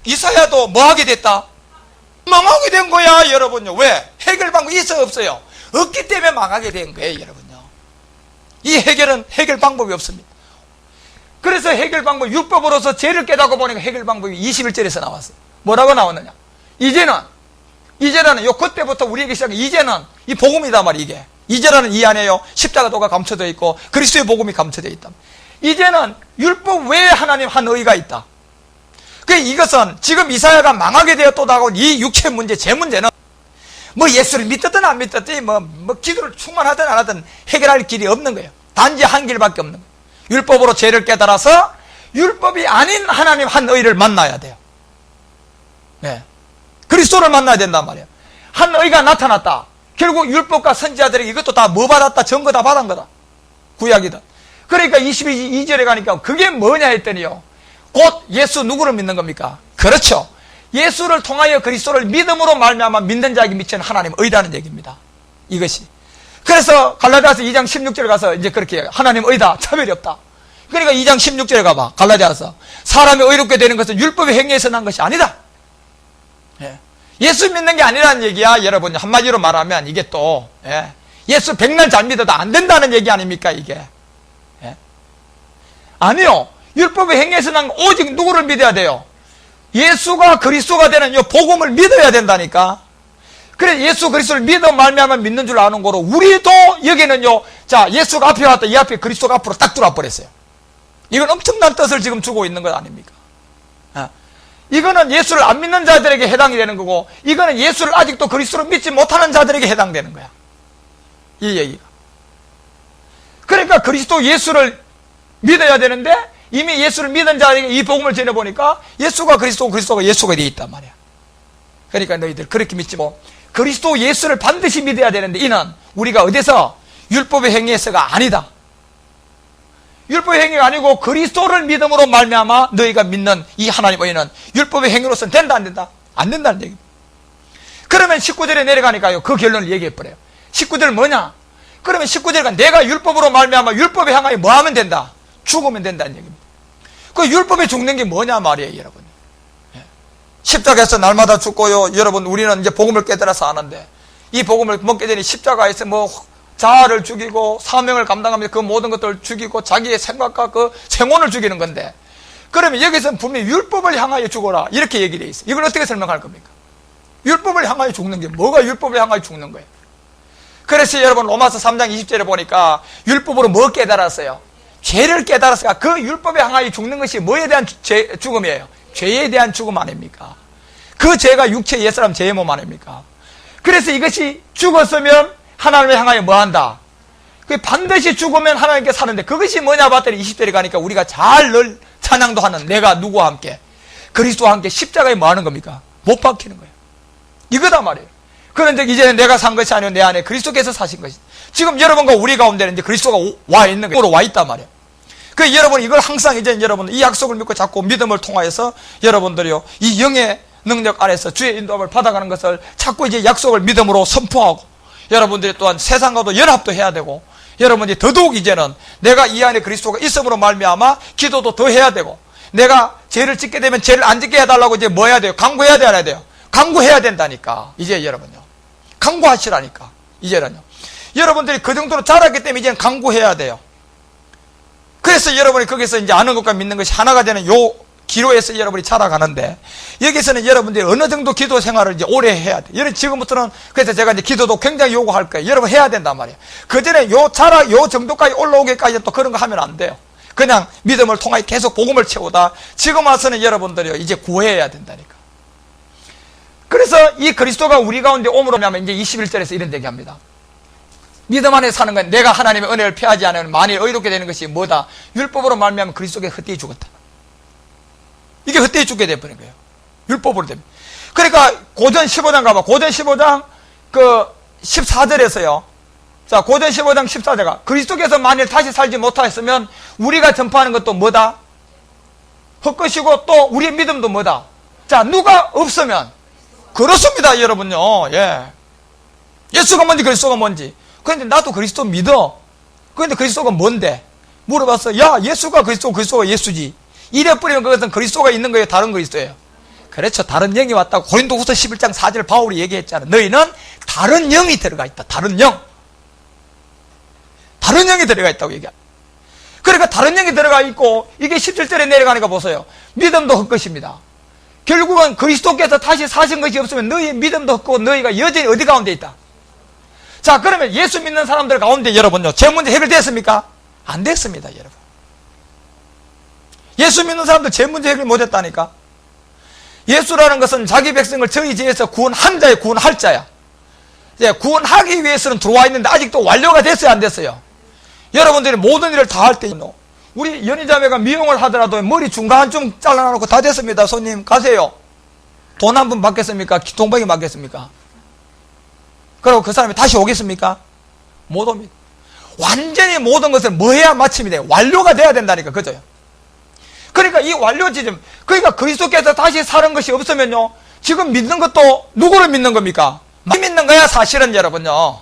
이사야도 뭐 하게 됐다? 망하게 된 거야, 여러분요. 왜? 해결 방법이 있어 없어요? 없기 때문에 망하게 된 거예요, 여러분요. 이 해결 방법이 없습니다. 그래서 해결 방법, 율법으로서 죄를 깨닫고 보니까 해결 방법이 21절에서 나왔어요. 뭐라고 나왔느냐? 이제는 요 그때부터 우리에게 시작해. 이제는 이 복음이다 말이야, 이게. 이제는 이 안에요, 십자가도가 감춰져 있고 그리스도의 복음이 감춰져 있다. 이제는 율법 외에 하나님 한 의가 있다. 이것은 지금 이사야가 망하게 되었다고 이 육체 문제, 제 문제는 뭐 예수를 믿든 안 믿든 뭐 기도를 충만하든 안 하든 해결할 길이 없는 거예요. 단지 한 길밖에 없는 거예요. 율법으로 죄를 깨달아서 율법이 아닌 하나님 한 의를 만나야 돼요. 네. 그리스도를 만나야 된단 말이에요. 한 의가 나타났다. 결국 율법과 선지자들이 이것도 다 뭐 받았다? 증거 다 받은 거다. 구약이다. 그러니까 22절에 가니까 그게 뭐냐 했더니요, 곧 예수 누구를 믿는 겁니까? 그렇죠. 예수를 통하여 그리스도를 믿음으로 말미암아 믿는 자에게 미치는 하나님의 의라는 얘기입니다. 이것이. 그래서 갈라디아서 2장 16절에 가서 이제 그렇게 하나님 의다, 차별이 없다. 그러니까 2장 16절에 가봐. 갈라디아서 사람이 의롭게 되는 것은 율법의 행위에서 난 것이 아니다. 예. 예수 믿는 게 아니라는 얘기야, 여러분. 한마디로 말하면 이게 또, 예. 예수 백날 잘 믿어도 안 된다는 얘기 아닙니까, 이게? 예. 아니요. 율법의 행위에서는 오직 누구를 믿어야 돼요? 예수가 그리스도가 되는 이 복음을 믿어야 된다니까. 그래 예수 그리스도를 믿어 말미암아 믿는 줄 아는 거로 우리도 여기는요, 자 예수가 앞에 왔다, 이 앞에 그리스도가 앞으로 딱 들어와 버렸어요. 이건 엄청난 뜻을 지금 주고 있는 것 아닙니까? 이거는 예수를 안 믿는 자들에게 해당이 되는 거고, 이거는 예수를 아직도 그리스도로 믿지 못하는 자들에게 해당되는 거야, 이 얘기가. 그러니까 그리스도 예수를 믿어야 되는데 이미 예수를 믿은 자에게 이 복음을 전해보니까 예수가 그리스도고 그리스도가 예수가 되어 있단 말이야. 그러니까 너희들 그렇게 믿지 뭐, 그리스도 예수를 반드시 믿어야 되는데 이는 우리가 어디서 율법의 행위에서가 아니다. 율법의 행위가 아니고 그리스도를 믿음으로 말미암아 너희가 믿는 이 하나님의 의는 율법의 행위로서는 된다 안 된다? 안 된다는 얘기입니다. 그러면 19절에 내려가니까요 그 결론을 얘기해버려요. 19절 뭐냐? 그러면 19절은 내가 율법으로 말미암아 율법에 향하여 뭐 하면 된다? 죽으면 된다는 얘기입니다. 그 율법에 죽는 게 뭐냐 말이에요, 여러분. 십자가에서 날마다 죽고요. 여러분 우리는 이제 복음을 깨달아서 아는데, 이 복음을 먹게 되니 십자가에서 뭐 자아를 죽이고 사명을 감당하면서 그 모든 것들을 죽이고 자기의 생각과 그 생혼을 죽이는 건데, 그러면 여기서는 분명히 율법을 향하여 죽어라 이렇게 얘기를 돼 있어요. 이걸 어떻게 설명할 겁니까? 율법을 향하여 죽는 게 뭐가 율법을 향하여 죽는 거예요? 그래서 여러분 로마서 3장 20절에 보니까 율법으로 뭐 깨달았어요? 죄를 깨달았으니까 그 율법에 향하여 죽는 것이 뭐에 대한 죽음이에요? 죄에 대한 죽음 아닙니까? 그 죄가 육체 옛사람 죄의 몸 아닙니까? 그래서 이것이 죽었으면 하나님을 향하여 뭐 한다? 그 반드시 죽으면 하나님께 사는데 그것이 뭐냐 봤더니 20절에 가니까 우리가 잘 늘 찬양도 하는 내가 누구와 함께? 그리스도와 함께 십자가에 뭐 하는 겁니까? 못 박히는 거예요. 이거다 말이에요. 그런데 이제는 내가 산 것이 아니고 내 안에 그리스도께서 사신 것이다. 지금 여러분과 우리 가운데는 이제 그리스도가 와 있는 거예요. 와 있단 말이에요. 그 여러분 이걸 항상 이제 여러분 이 약속을 믿고 자꾸 믿음을 통하여서 여러분들이요 이 영의 능력 안에서 주의 인도함을 받아가는 것을 자꾸 이제 약속을 믿음으로 선포하고, 여러분들이 또한 세상과도 연합도 해야 되고, 여러분이 더더욱 이제는 내가 이 안에 그리스도가 있음으로 말미암아 기도도 더 해야 되고, 내가 죄를 짓게 되면 죄를 안 짓게 해달라고 이제 뭐 해야 돼요? 강구해야 돼야 안 돼요? 강구해야 된다니까. 이제 여러분요 강구하시라니까. 이제는요 여러분들이 그 정도로 자랐기 때문에 이제는 강구해야 돼요. 그래서 여러분이 거기서 이제 아는 것과 믿는 것이 하나가 되는 요 기로에서 여러분이 자라가는데, 여기서는 여러분들이 어느 정도 기도 생활을 이제 오래 해야 돼. 여러분 지금부터는, 그래서 제가 이제 기도도 굉장히 요구할 거예요. 여러분 해야 된단 말이에요. 그 전에 요 정도까지 올라오기까지 또 그런 거 하면 안 돼요. 그냥 믿음을 통하여 계속 복음을 채우다 지금 와서는 여러분들이 이제 구해야 된다니까. 그래서 이 그리스도가 우리 가운데 옴으로 하면 이제 21절에서 이런 얘기합니다. 믿음 안에 사는 건 내가 하나님의 은혜를 피하지 않으면 만일 의롭게 되는 것이 뭐다? 율법으로 말미암아 그리스도께 헛되이 죽었다. 이게 헛되이 죽게 되어버린 거예요. 율법으로 되면. 그러니까 고전 15장 가봐. 고전 15장 그 14절에서요. 자, 고전 15장 14절가 그리스도께서 만일 다시 살지 못하였으면 우리가 전파하는 것도 뭐다? 헛것이고 또 우리의 믿음도 뭐다? 자, 누가 없으면 그렇습니다, 여러분요. 예. 예수가 뭔지 그리스도가 뭔지. 그런데 나도 그리스도 믿어. 그런데 그리스도가 뭔데? 물어봤어. 야, 예수가 그리스도고 그리스도가 예수지. 이래버리면 그것은 그리스도가 있는 거예요? 다른 그리스도예요? 그렇죠. 다른 영이 왔다고 고린도후서 11장 4절 바울이 얘기했잖아. 너희는 다른 영이 들어가 있다. 다른 영. 다른 영이 들어가 있다고 얘기합니다. 그러니까 다른 영이 들어가 있고 이게 17절에 내려가니까 보세요. 믿음도 헛것입니다. 결국은 그리스도께서 다시 사신 것이 없으면 너희의 믿음도 헛고 너희가 여전히 어디 가운데 있다? 자, 그러면 예수 믿는 사람들 가운데 여러분요, 제 문제 해결됐습니까? 안 됐습니다, 여러분. 예수 믿는 사람들 제 문제 해결 못했다니까. 예수라는 것은 자기 백성을 저희 죄에서 구원한 자의 구원할 자야. 이제 구원하기 위해서는 들어와 있는데 아직도 완료가 됐어요, 안 됐어요? 여러분들이 모든 일을 다 할 때, 우리 연희자매가 미용을 하더라도 머리 중간쯤 잘라놓고 다 됐습니다. 손님 가세요. 돈 한 번 받겠습니까? 동방이 받겠습니까? 그리고 그 사람이 다시 오겠습니까? 못 옵니다. 완전히 모든 것을 뭐 해야 마침이 돼요? 완료가 돼야 된다니까. 그죠? 그러니까 이 완료 지점, 그러니까 그리스도께서 다시 사는 것이 없으면요, 지금 믿는 것도 누구를 믿는 겁니까? 믿는 거야, 사실은 여러분요.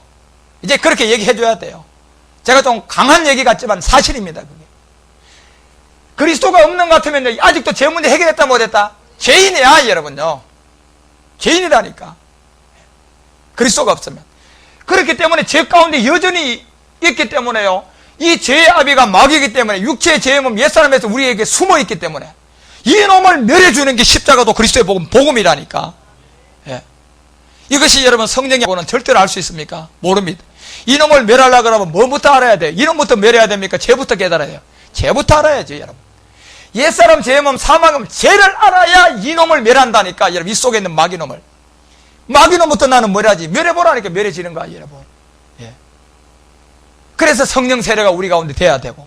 이제 그렇게 얘기해 줘야 돼요. 제가 좀 강한 얘기 같지만 사실입니다, 그게. 그리스도가 없는 것 같으면 아직도 제 문제 해결했다 못했다? 죄인이야, 여러분요. 죄인이라니까. 그리스도가 없으면. 그렇기 때문에 죄 가운데 여전히 있기 때문에요, 이 죄의 아비가 마귀이기 때문에 육체의 죄의 몸 옛사람에서 우리에게 숨어있기 때문에 이놈을 멸해주는 게 십자가도 그리스도의 복음이라니까. 예. 이것이 여러분 성령이고는 절대로 알 수 있습니까? 모릅니다. 이놈을 멸하려고 하면 뭐부터 알아야 돼요? 이놈부터 멸해야 됩니까? 죄부터 깨달아야 돼요. 죄부터 알아야죠, 여러분. 옛사람 죄의 몸 사망은 죄를 알아야 이놈을 멸한다니까. 여러분, 이 속에 있는 마귀놈을. 마귀놈부터 나는 멸하지. 멸해보라니까 멸해지는 거야, 여러분. 예. 그래서 성령 세례가 우리 가운데 돼야 되고,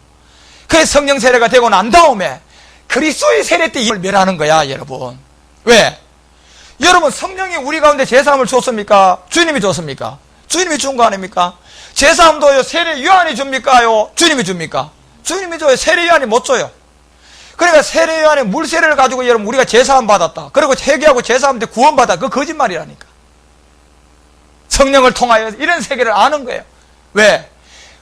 그래서 성령 세례가 되고 난 다음에 그리스도의 세례 때 이걸 멸하는 거야, 여러분. 왜? 여러분, 성령이 우리 가운데 제사함을 줬습니까? 주님이 줬습니까? 주님이 준 거 아닙니까? 제사함도요, 세례 요한이 줍니까요? 주님이 줍니까? 주님이 줘요. 세례 요한이 못 줘요. 그러니까 세례 요한의 물세례를 가지고 여러분 우리가 제사함 받았다. 그리고 회개하고 제사함 때 구원받았다. 그거 거짓말이라니까. 성령을 통하여 이런 세계를 아는 거예요. 왜?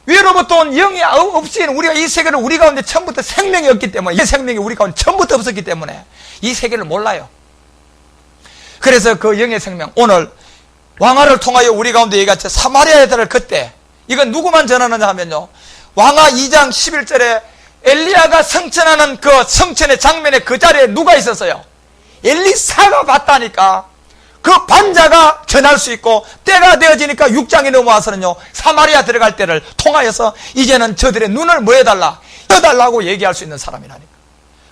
위로부터 온 영이 없이 우리가 이 세계를 우리 가운데 처음부터 생명이 없기 때문에, 이 생명이 우리 가운데 처음부터 없었기 때문에 이 세계를 몰라요. 그래서 그 영의 생명, 오늘 왕아를 통하여 우리 가운데 얘기했죠. 사마리아 애들을 그때, 이건 누구만 전하느냐 하면요, 왕아 2장 11절에 엘리야가 성천하는 그 성천의 장면에 그 자리에 누가 있었어요? 엘리사가 봤다니까. 그 반자가 전할 수 있고, 때가 되어지니까 6장이 넘어와서는요, 사마리아 들어갈 때를 통하여서 이제는 저들의 눈을 뭐 해달라? 떠달라고 얘기할 수 있는 사람이라니까.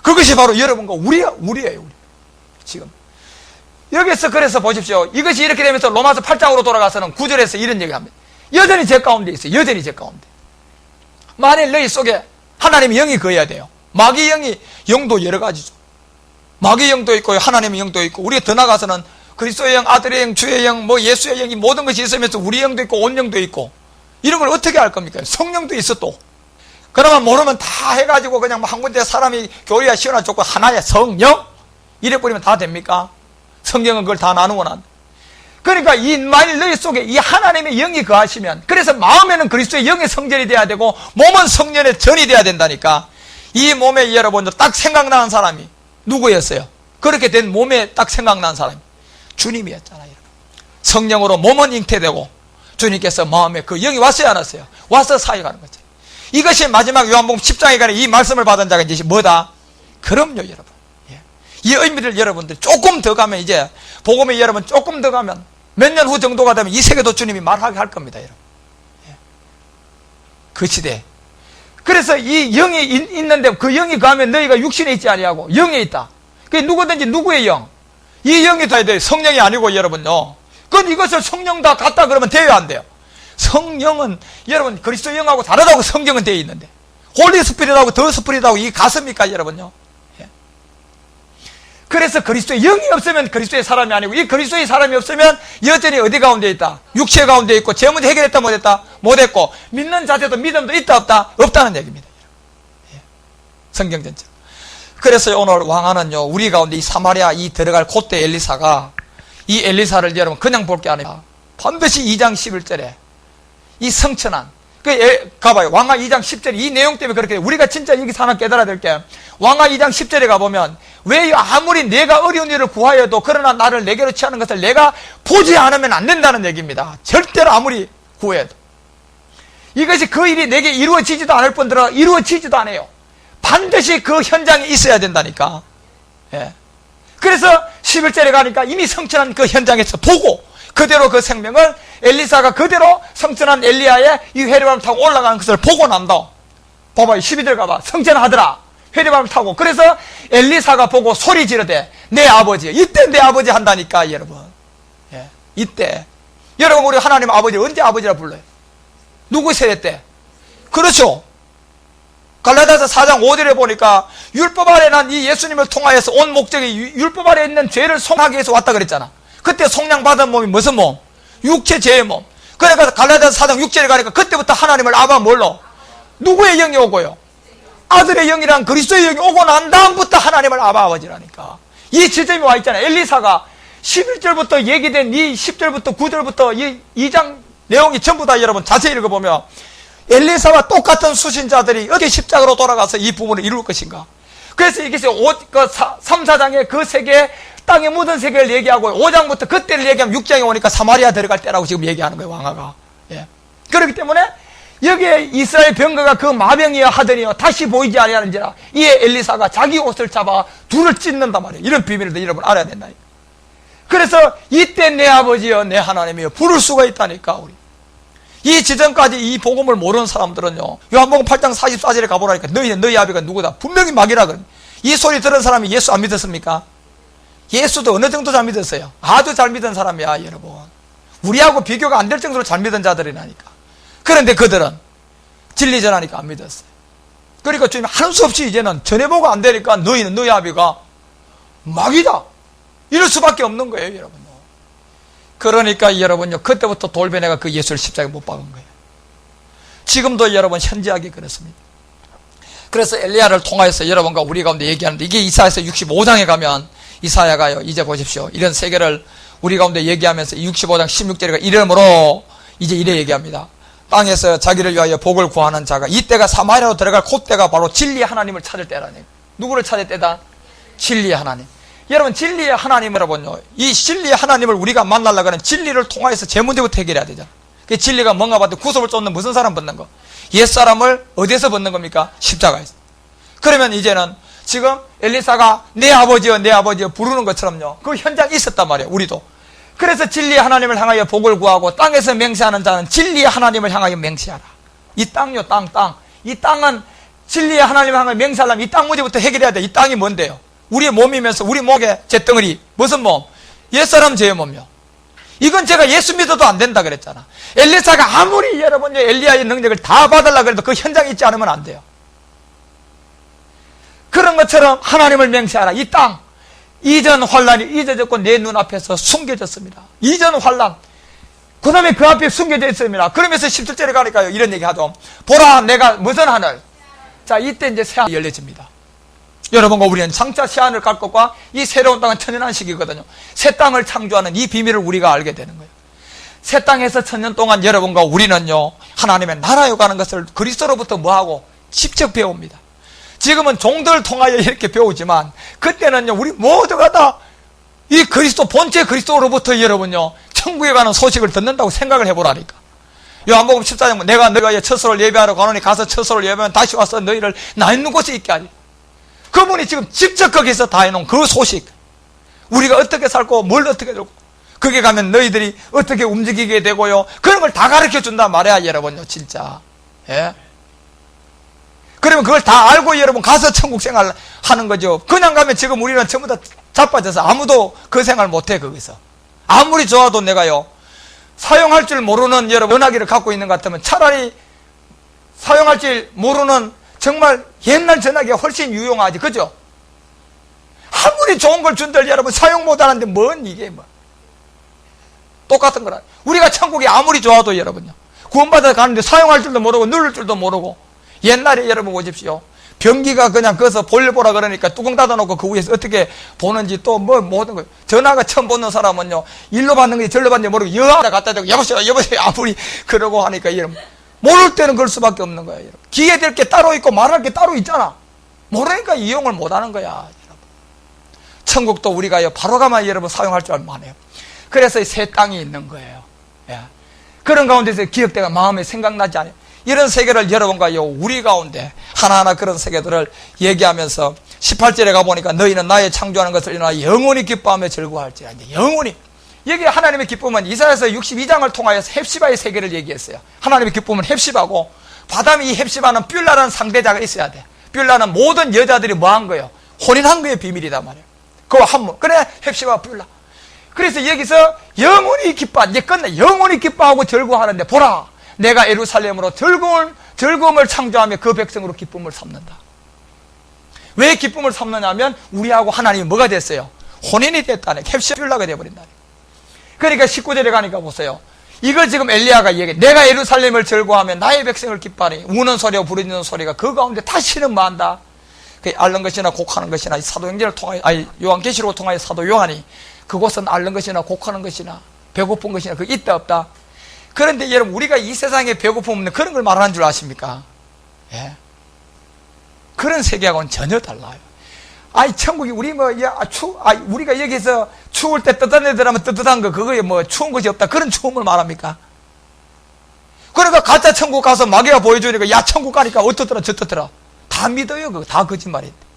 그것이 바로 여러분과 우리예요, 우리. 지금. 여기서 그래서 보십시오. 이것이 이렇게 되면서 로마서 8장으로 돌아가서는 9절에서 이런 얘기 합니다. 여전히 제 가운데 있어요. 여전히 제 가운데. 만일 너희 속에 하나님의 영이 거해야 돼요. 마귀 영이, 영도 여러 가지죠. 마귀 영도 있고 하나님의 영도 있고, 우리가 더 나가서는 그리스도의 영, 아들의 영, 주의 영, 뭐 예수의 영이 모든 것이 있으면서 우리 영도 있고 온 영도 있고, 이런 걸 어떻게 할 겁니까? 성령도 있어 또. 그러면 모르면 다 해가지고 그냥 한 군데 사람이 교리가 시원하 좋고 하나의 성령? 이래 버리면 다 됩니까? 성경은 그걸 다 나누고 난. 그러니까 만일 너희 속에 이 하나님의 영이 거하시면, 그래서 마음에는 그리스도의 영의 성전이 돼야 되고 몸은 성령의 전이 돼야 된다니까. 이 몸에 여러분 딱 생각나는 사람이 누구였어요? 그렇게 된 몸에 딱 생각나는 사람이 주님이었잖아요. 성령으로 몸은 잉태되고 주님께서 마음에 그 영이 왔어요, 안 왔어요? 와서 사역하는 거죠. 이것이 마지막 요한복음 10장에 관해 이 말씀을 받은 자가 이제 뭐다? 그럼요, 여러분. 예. 이 의미를 여러분들 조금 더 가면, 이제 복음이 여러분 조금 더 가면 몇 년 후 정도가 되면 이 세계도 주님이 말하게 할 겁니다, 여러분. 예. 그 시대. 그래서 이 영이 있는데 그 영이 가면 너희가 육신에 있지 아니하고 영에 있다. 그게 누구든지 누구의 영? 이 영이 돼야 돼요. 성령이 아니고 여러분요. 그건 이것을 성령 다 같다 그러면 돼요, 안 돼요? 성령은 여러분 그리스도 영하고 다르다고 성경은 되어 있는데, 홀리 스피릿하고 더 스피릿하고 이게 같습니까, 여러분요? 예. 그래서 그리스도의 영이 없으면 그리스도의 사람이 아니고, 이 그리스도의 사람이 없으면 여전히 어디 가운데 있다? 육체 가운데 있고, 죄 문제 해결했다 못했다? 못했고, 믿는 자세도 믿음도 있다 없다? 없다는 얘기입니다. 예. 성경 전체. 그래서 오늘 왕하는요, 우리 가운데 이 사마리아 이 들어갈 콧대 엘리사가, 이 엘리사를 여러분 그냥 볼 게 아니라 반드시 2장 11절에 이 성천한, 가봐요. 왕하 2장 10절, 이 내용 때문에 그렇게, 우리가 진짜 여기서 하나 깨달아야 될 게, 왕하 2장 10절에 가보면, 왜 아무리 내가 어려운 일을 구하여도 그러나 나를 내게로 취하는 것을 내가 보지 않으면 안 된다는 얘기입니다. 절대로 아무리 구해도. 이것이 그 일이 내게 이루어지지도 않을 뿐더러 이루어지지도 않아요. 반드시 그 현장에 있어야 된다니까. 예. 그래서 11절에 가니까 이미 성천한 그 현장에서 보고, 그대로 그 생명을 엘리사가 그대로 성천한 엘리야의 이 회리바람 타고 올라가는 것을 보고 난다. 봐봐요. 12절 가봐. 성천하더라. 회리바람 타고. 그래서 엘리사가 보고 소리 지르되 내 아버지. 이때 내 아버지 한다니까, 여러분. 예. 이때. 여러분, 우리 하나님 아버지 언제 아버지라 불러요? 누구 세대 때? 그렇죠. 갈라디아서 4장 5절에 보니까 율법 아래 난 이 예수님을 통하여서 온 목적이 율법 아래 있는 죄를 속하기 위해서 왔다 그랬잖아. 그때 속량 받은 몸이 무슨 몸? 육체 죄의 몸. 그러니까 갈라디아서 4장 6절에 가니까 그때부터 하나님을 아바 뭘로? 누구의 영이 오고요? 아들의 영이랑 그리스도의 영이 오고 난 다음부터 하나님을 아바 아버지라니까. 이 지점이 와 있잖아요. 엘리사가 11절부터 얘기된 이 10절부터 9절부터 이 2장 내용이 전부 다 여러분 자세히 읽어보면 엘리사와 똑같은 수신자들이 어떻게 십자가로 돌아가서 이 부분을 이룰 것인가. 그래서 이게 3, 4장에 그 세계, 땅에 묻은 세계를 얘기하고 5장부터 그때를 얘기하면 6장에 오니까 사마리아 들어갈 때라고 지금 얘기하는 거예요, 왕아가. 예. 그렇기 때문에 여기에 이스라엘 병거가 그 마병이여 하더니요 다시 보이지 아니하는지라. 이에 엘리사가 자기 옷을 잡아 둘을 찢는단 말이에요. 이런 비밀을 여러분 알아야 된다. 그래서 이때 내 아버지여 내 하나님이여 부를 수가 있다니까. 우리 이 지점까지 이 복음을 모르는 사람들은요 요한복음 8장 44절에 가보라니까 너희 아비가 누구다 분명히 막이라 그래. 이 소리 들은 사람이 예수 안 믿었습니까? 예수도 어느 정도 잘 믿었어요. 아주 잘 믿은 사람이야 여러분. 우리하고 비교가 안 될 정도로 잘 믿은 자들이라니까. 그런데 그들은 진리 전하니까 안 믿었어요. 그러니까 주님이 하는 수 없이 이제는 전해보고 안 되니까 너희는 너희 아비가 막이다 이럴 수밖에 없는 거예요 여러분. 그러니까 여러분요 그때부터 돌베네가 그 예수를 십자가에 못 박은 거예요. 지금도 여러분 현지하게 그렇습니다. 그래서 엘리야를 통하여서 여러분과 우리 가운데 얘기하는데 이게 이사야서 65장에 가면 이사야가요 이제 보십시오 이런 세계를 우리 가운데 얘기하면서 65장 16절에 이름으로 이제 이래 얘기합니다. 땅에서 자기를 위하여 복을 구하는 자가 이때가 사마리아로 들어갈 그때가 바로 진리의 하나님을 찾을 때라네. 누구를 찾을 때다? 진리의 하나님. 여러분 진리의 하나님 여러분요 이 진리의 하나님을 우리가 만나려고 하는 진리를 통하여서 제 문제부터 해결해야 되잖아. 그 진리가 뭔가 봤더니 구속을 쫓는 무슨 사람 벗는 거? 옛사람을 어디에서 벗는 겁니까? 십자가에서. 그러면 이제는 지금 엘리사가 내 아버지여 부르는 것처럼요 그 현장에 있었단 말이에요. 우리도. 그래서 진리의 하나님을 향하여 복을 구하고 땅에서 맹세하는 자는 진리의 하나님을 향하여 맹세하라. 이 땅요 땅. 이 땅은 진리의 하나님을 향하여 맹세하려면 이 땅 문제부터 해결해야 돼. 이 땅이 뭔데요? 우리의 몸이면서 우리 목에 잿덩어리 무슨 몸? 옛사람 죄의 몸이요. 이건 제가 예수 믿어도 안 된다 그랬잖아. 엘리사가 아무리 여러분요 엘리야의 능력을 다 받으려고 해도 그 현장에 있지 않으면 안 돼요. 그런 것처럼 하나님을 맹세하라. 이 땅 이전 환란이 잊어졌고 내 눈앞에서 숨겨졌습니다. 이전 환란 그 다음에 그 앞에 숨겨져 있습니다. 그러면서 17절에 가니까요 이런 얘기 하죠. 보라 내가 무슨 하늘. 자 이때 이제 새하늘이 열려집니다. 여러분과 우리는 장차 새하늘을 갈 것과 이 새로운 땅은 천년한 시기거든요. 새 땅을 창조하는 이 비밀을 우리가 알게 되는 거예요. 새 땅에서 천년 동안 여러분과 우리는요 하나님의 나라에 가는 것을 그리스도로부터 뭐하고 직접 배웁니다. 지금은 종들을 통하여 이렇게 배우지만 그때는요 우리 모두가 다 이 그리스도 본체 그리스도로부터 여러분요 천국에 가는 소식을 듣는다고 생각을 해보라니까. 요한복음 14장 내가 너희가 처소를 예배하러 가노니 가서 처소를 예배하면 다시 와서 너희를 나 있는 곳에 있게 하리. 그분이 지금 직접 거기서 다 해놓은 그 소식 우리가 어떻게 살고 뭘 어떻게 들고 거기 가면 너희들이 어떻게 움직이게 되고요 그런 걸 다 가르쳐 준단 말이야 여러분요 진짜. 예? 그러면 그걸 다 알고 여러분 가서 천국 생활 하는 거죠. 그냥 가면 지금 우리는 전부 다 자빠져서 아무도 그 생활 못해. 거기서 아무리 좋아도 내가요 사용할 줄 모르는 여러분 은하기를 갖고 있는 것 같으면 차라리 사용할 줄 모르는 정말 옛날 전화기가 훨씬 유용하지 그죠? 아무리 좋은 걸 준들 여러분 사용 못하는데 뭔 이게 뭐 똑같은 거라. 우리가 천국이 아무리 좋아도 여러분요 구원받아 가는데 사용할 줄도 모르고 누를 줄도 모르고. 옛날에 여러분 보십시오 변기가 그냥 거기서 볼보라 그러니까 뚜껑 닫아놓고 그 위에서 어떻게 보는지 또 뭐 모든 거 전화가 처음 보는 사람은요 일로 받는 건지 절로 받는지 모르고 여하다 갖다 대고 여보세요 아무리 그러고 하니까 여러분 모를 때는 그럴 수밖에 없는 거야. 여러분. 기회될 게 따로 있고 말할 게 따로 있잖아. 모르니까 이용을 못하는 거야. 여러분. 천국도 우리가 바로 가만 여러분 사용할 줄 알면 해요. 그래서 새 땅이 있는 거예요. 예. 그런 가운데서 기억대가 마음에 생각나지 않아요. 이런 세계를 여러분과 우리 가운데 하나하나 그런 세계들을 얘기하면서 18절에 가보니까 너희는 나의 창조하는 것을 일어나 영원히 기뻐하며 즐거워할지라. 영원히. 여기 하나님의 기쁨은 이사야서 62장을 통하여서 헵시바의 세계를 얘기했어요. 하나님의 기쁨은 헵시바고 그다음에 이 헵시바는 뷸라라는 상대자가 있어야 돼. 뷸라는 모든 여자들이 뭐 한 거예요? 혼인한 거의 비밀이단 말이에요. 그거 한문. 그래 헵시바 뷸라. 그래서 여기서 영원히 기뻐. 이제 끝내. 영원히 기뻐하고 즐거워하는데 보라 내가 예루살렘으로 즐거움을 창조하며 그 백성으로 기쁨을 삼는다. 왜 기쁨을 삼느냐면 우리하고 하나님이 뭐가 됐어요? 혼인이 됐다네. 헵시바 뷸라가 되어버린다. 그러니까 19절에 가니까 보세요. 이걸 지금 엘리야가 얘기해. 내가 예루살렘을 즐거워하며 나의 백성을 기뻐하니 우는 소리와 부르짖는 소리가 그 가운데 다시는 뭐한다? 그 앓는 것이나 곡하는 것이나 사도행전을 통하여 요한계시록을 통하여 사도 요한이 그곳은 앓는 것이나 곡하는 것이나 배고픈 것이나 그 있다 없다. 그런데 여러분 우리가 이 세상에 배고픔 없는 그런 걸 말하는 줄 아십니까? 예? 그런 세계하고는 전혀 달라요. 천국이 우리 우리가 여기서 추울 때 뜨뜻한 애들 하면 뜨뜻한 거 그거에 뭐 추운 것이 없다 그런 추움을 말합니까? 그러니까 가짜 천국 가서 마귀가 보여주니까 야 천국 가니까 어떻더라 저떻더라 다 믿어요. 그거 다 거짓말인데.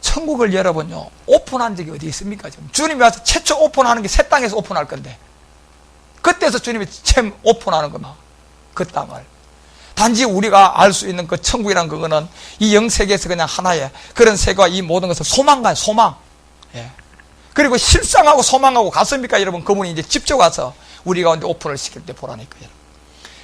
천국을 여러분요 오픈한 적이 어디 있습니까? 지금 주님이 와서 최초 오픈하는 게 새 땅에서 오픈할 건데 그때서 주님이 처음 오픈하는 거마 그 땅을 단지 우리가 알 수 있는 그 천국이란 그거는 이 영세계에서 그냥 하나의 그런 세계와 이 모든 것을 소망가요 소망. 예. 그리고 실상하고 소망하고 갔습니까 여러분? 그분이 이제 직접 가서 우리 가운데 오픈을 시킬 때 보라니까 여러분.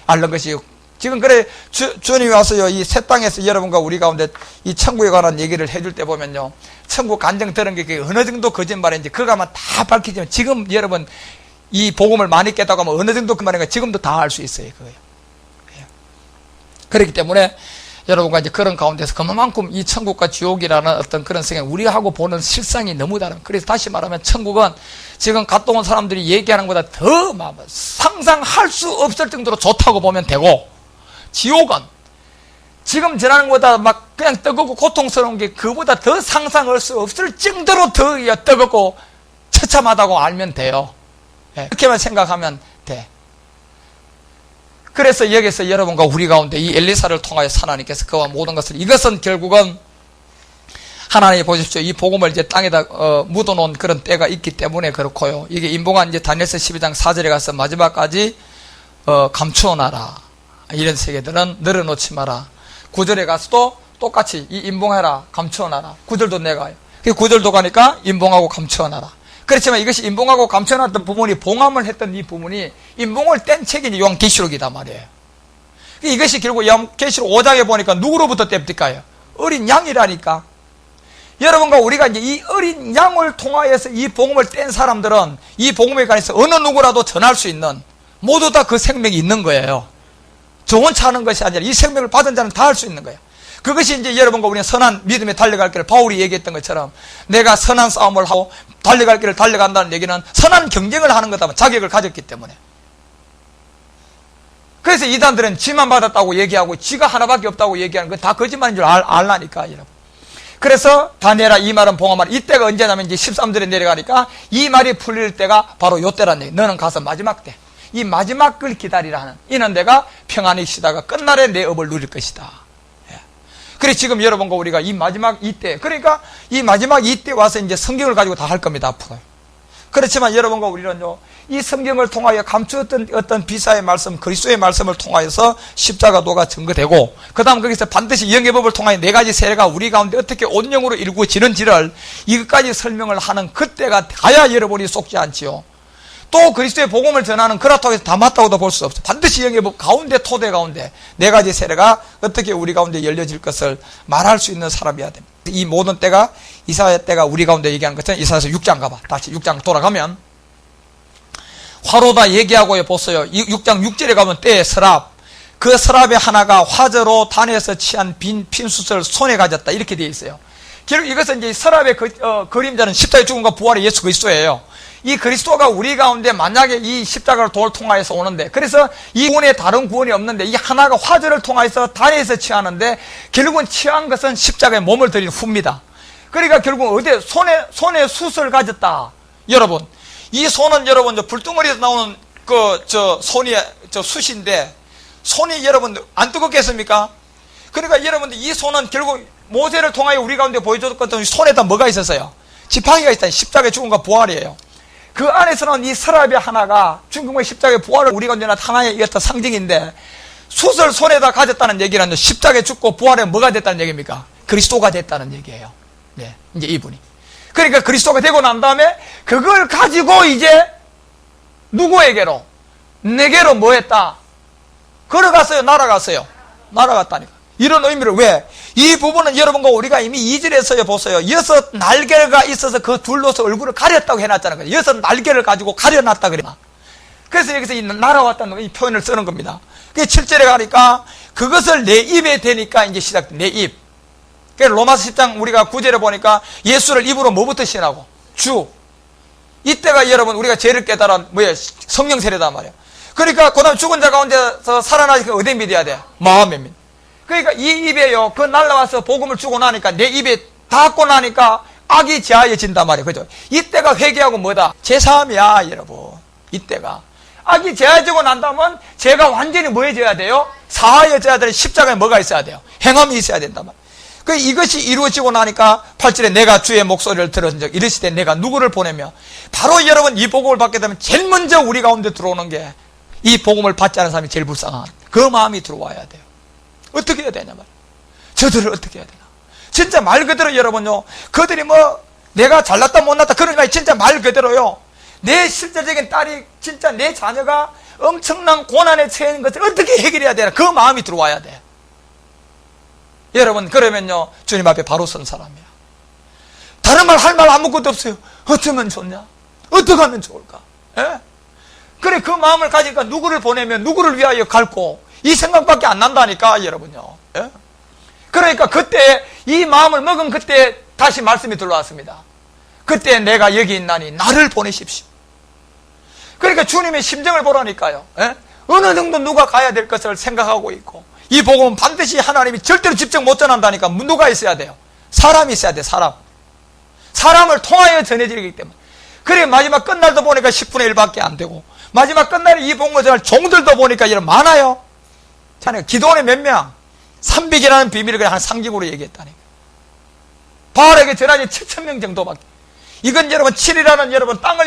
알는 것이 지금 그래 주님이 와서요 이 새 땅에서 여러분과 우리 가운데 이 천국에 관한 얘기를 해줄 때 보면요 천국 간증 들은 게 어느 정도 거짓말인지 그거 아마 다 밝히지만 지금 여러분 이 복음을 많이 깨닫고 하면 어느 정도 그 말인가 지금도 다 알 수 있어요 그거예요. 예. 그렇기 때문에 여러분과 이제 그런 가운데서 그만큼 이 천국과 지옥이라는 어떤 그런 생각 우리하고 보는 실상이 너무 다른. 그래서 다시 말하면 천국은 지금 갔다 온 사람들이 얘기하는 것보다 더 상상할 수 없을 정도로 좋다고 보면 되고 지옥은 지금 전하는 것보다 막 그냥 뜨겁고 고통스러운 게 그보다 더 상상할 수 없을 정도로 더 뜨겁고 처참하다고 알면 돼요. 네, 그렇게만 생각하면 돼. 그래서 여기서 여러분과 우리 가운데 이 엘리사를 통하여 하나님께서 그와 모든 것을 이것은 결국은 하나님 보십시오. 이 복음을 이제 땅에다 묻어놓은 그런 때가 있기 때문에 그렇고요. 이게 인봉한 이제 다니엘서 12장 4절에 가서 마지막까지 감추어놔라. 이런 세계들은 늘어놓지 마라. 9절에 가서도 똑같이 이 인봉해라 감추어놔라. 9절도 내가요. 9절도 가니까 인봉하고 감추어놔라. 그렇지만 이것이 인봉하고 감춰놨던 부분이 봉함을 했던 이 부분이 인봉을 뗀 책이 요한계시록이단 말이에요. 이것이 결국 요한계시록 5장에 보니까 누구로부터 뗍니까요? 어린 양이라니까. 여러분과 우리가 이제 이 어린 양을 통하여서 이 복음을 뗀 사람들은 이 복음에 관해서 어느 누구라도 전할 수 있는 모두 다 그 생명이 있는 거예요. 저 혼자 하는 것이 아니라 이 생명을 받은 자는 다 할 수 있는 거예요. 그것이 이제 여러분과 우리는 선한 믿음에 달려갈 길을 바울이 얘기했던 것처럼 내가 선한 싸움을 하고 달려갈 길을 달려간다는 얘기는 선한 경쟁을 하는 거다. 자격을 가졌기 때문에. 그래서 이단들은 지만 받았다고 얘기하고 지가 하나밖에 없다고 얘기하는 건 다 거짓말인 줄 알라니까 여러분. 그래서 다니엘아 이 말은 봉하말 이때가 언제냐면 이제 13절에 내려가니까 이 말이 풀릴 때가 바로 요때란 얘기. 너는 가서 마지막 때 이 마지막을 기다리라 하는 이는 내가 평안히 쉬다가 끝날에 내 업을 누릴 것이다. 그래 지금 여러분과 우리가 이 마지막 이때 그러니까 이 마지막 이때 와서 이제 성경을 가지고 다 할 겁니다 앞으로. 그렇지만 여러분과 우리는요 이 성경을 통하여 감추었던 어떤 비사의 말씀 그리스도의 말씀을 통하여서 십자가도가 증거되고 그 다음 거기서 반드시 영예법을 통하여 네 가지 세례가 우리 가운데 어떻게 온영으로 이루어지는지를 이것까지 설명을 하는 그때가 가야 여러분이 속지 않지요. 또 그리스도의 복음을 전하는 그렇다고 해서 다 맞다고도 볼 수 없어요. 반드시 영예법 가운데 토대 가운데 네 가지 세례가 어떻게 우리 가운데 열려질 것을 말할 수 있는 사람이어야 됩니다. 이 모든 때가 이사야 때가 우리 가운데 얘기하는 것처럼 이사야서 6장 가봐. 다시 6장 돌아가면 화로다 얘기하고요. 보세요. 6장 6절에 가면 때의 서랍 그 서랍의 하나가 화저로 단에서 취한 빈 핀숯을 손에 가졌다 이렇게 되어 있어요. 결국 이것은 이제 서랍의 그림자는 십자가의 죽음과 부활의 예수 그리스도예요. 이 그리스도가 우리 가운데 만약에 이 십자가를 돌 통하여서 오는데 그래서 이 구원에 다른 구원이 없는데 이 하나가 화저를 통하여서 단에서 취하는데 결국은 취한 것은 십자가에 몸을 들인 후입니다. 그러니까 결국 어디에 손에 숯을 가졌다. 여러분 이 손은 여러분 저 불덩어리에서 나오는 손이 숯인데 손이 여러분 안 뜨겁겠습니까? 그러니까 여러분들 이 손은 결국 모세를 통하여 우리 가운데 보여줬던 손에다 뭐가 있었어요? 지팡이가 있다. 십자가의 죽음과 부활이에요. 그 안에서는 이 서랍의 하나가 죽음과 십자가의 부활을 우리 가운데 하나의 어떤 상징인데 숯을 손에다 가졌다는 얘기는 십자가에 죽고 부활에 뭐가 됐다는 얘기입니까? 그리스도가 됐다는 얘기예요. 네, 이제 이분이. 그러니까 그리스도가 되고 난 다음에 그걸 가지고 이제 누구에게로? 내게로 뭐 했다? 걸어갔어요? 날아갔어요? 날아갔다니까. 이런 의미를 왜? 이 부분은 여러분과 우리가 이미 2절에서요 보세요. 6 날개가 있어서 그 둘로서 얼굴을 가렸다고 해놨잖아요. 6 날개를 가지고 가려놨다 그래. 그래서 여기서 이 날아왔다는 이 표현을 쓰는 겁니다. 그 7절에 가니까 그것을 내 입에 대니까 이제 시작돼. 내 입. 그래서 로마서 10장 우리가 9절에 보니까 예수를 입으로 뭐부터 시인하고? 주. 이때가 여러분 우리가 죄를 깨달은 뭐예요? 성령 세례단 말이에요. 그러니까 그 다음 죽은 자 가운데서 살아나니까 어디 믿어야 돼? 마음에 믿. 그러니까 이 입에요, 그 날라와서 복음을 주고 나니까 내 입에 닿고 나니까 악이 제하여진단 말이에요. 그죠? 이때가 회개하고 뭐다? 제사함이야, 여러분. 이때가. 악이 제하지고 난다면 죄가 완전히 뭐해져야 돼요? 사하여져야 되는 십자가에 뭐가 있어야 돼요? 행함이 있어야 된단 말이에요. 그 이것이 이루어지고 나니까 8절에 내가 주의 목소리를 들은 적 이르시되 내가 누구를 보내며, 바로 여러분 이 복음을 받게 되면 제일 먼저 우리 가운데 들어오는 게 이 복음을 받지 않은 사람이 제일 불쌍한 그 마음이 들어와야 돼요. 어떻게 해야 되냐 말이에요. 저들을 어떻게 해야 되나. 진짜 말 그대로 여러분요, 그들이 뭐 내가 잘났다 못났다 그러니까 진짜 말 그대로요, 내 실제적인 딸이 진짜 내 자녀가 엄청난 고난에 처해 있는 것을 어떻게 해결해야 되나, 그 마음이 들어와야 돼. 여러분 그러면요 주님 앞에 바로 선 사람이야. 다른 말 할 말 아무것도 없어요. 어쩌면 좋냐, 어떻게 하면 좋을까. 예? 그래, 그 마음을 가지니까 누구를 보내면 누구를 위하여 갈고, 이 생각밖에 안 난다니까 여러분요. 예? 그러니까 그때 이 마음을 먹은 그때 다시 말씀이 들어왔습니다. 그때 내가 여기 있나니 나를 보내십시오. 그러니까 주님의 심정을 보라니까요. 예? 어느 정도 누가 가야 될 것을 생각하고 있고, 이 복음은 반드시 하나님이 절대로 직접 못 전한다니까 누가 있어야 돼요? 사람이 있어야 돼. 사람을 통하여 전해지기 때문에. 그래 마지막 끝날도 보니까 10분의 1밖에 안 되고, 마지막 끝날에 이 복음을 전할 종들도 보니까 이런 많아요. 자네 기도원에 몇 명? 300이라는 비밀을 그냥 한 상징으로 얘기했다니까. 바알에게 전하지 7,000명 정도밖에. 이건 여러분 7이라는 여러분 땅을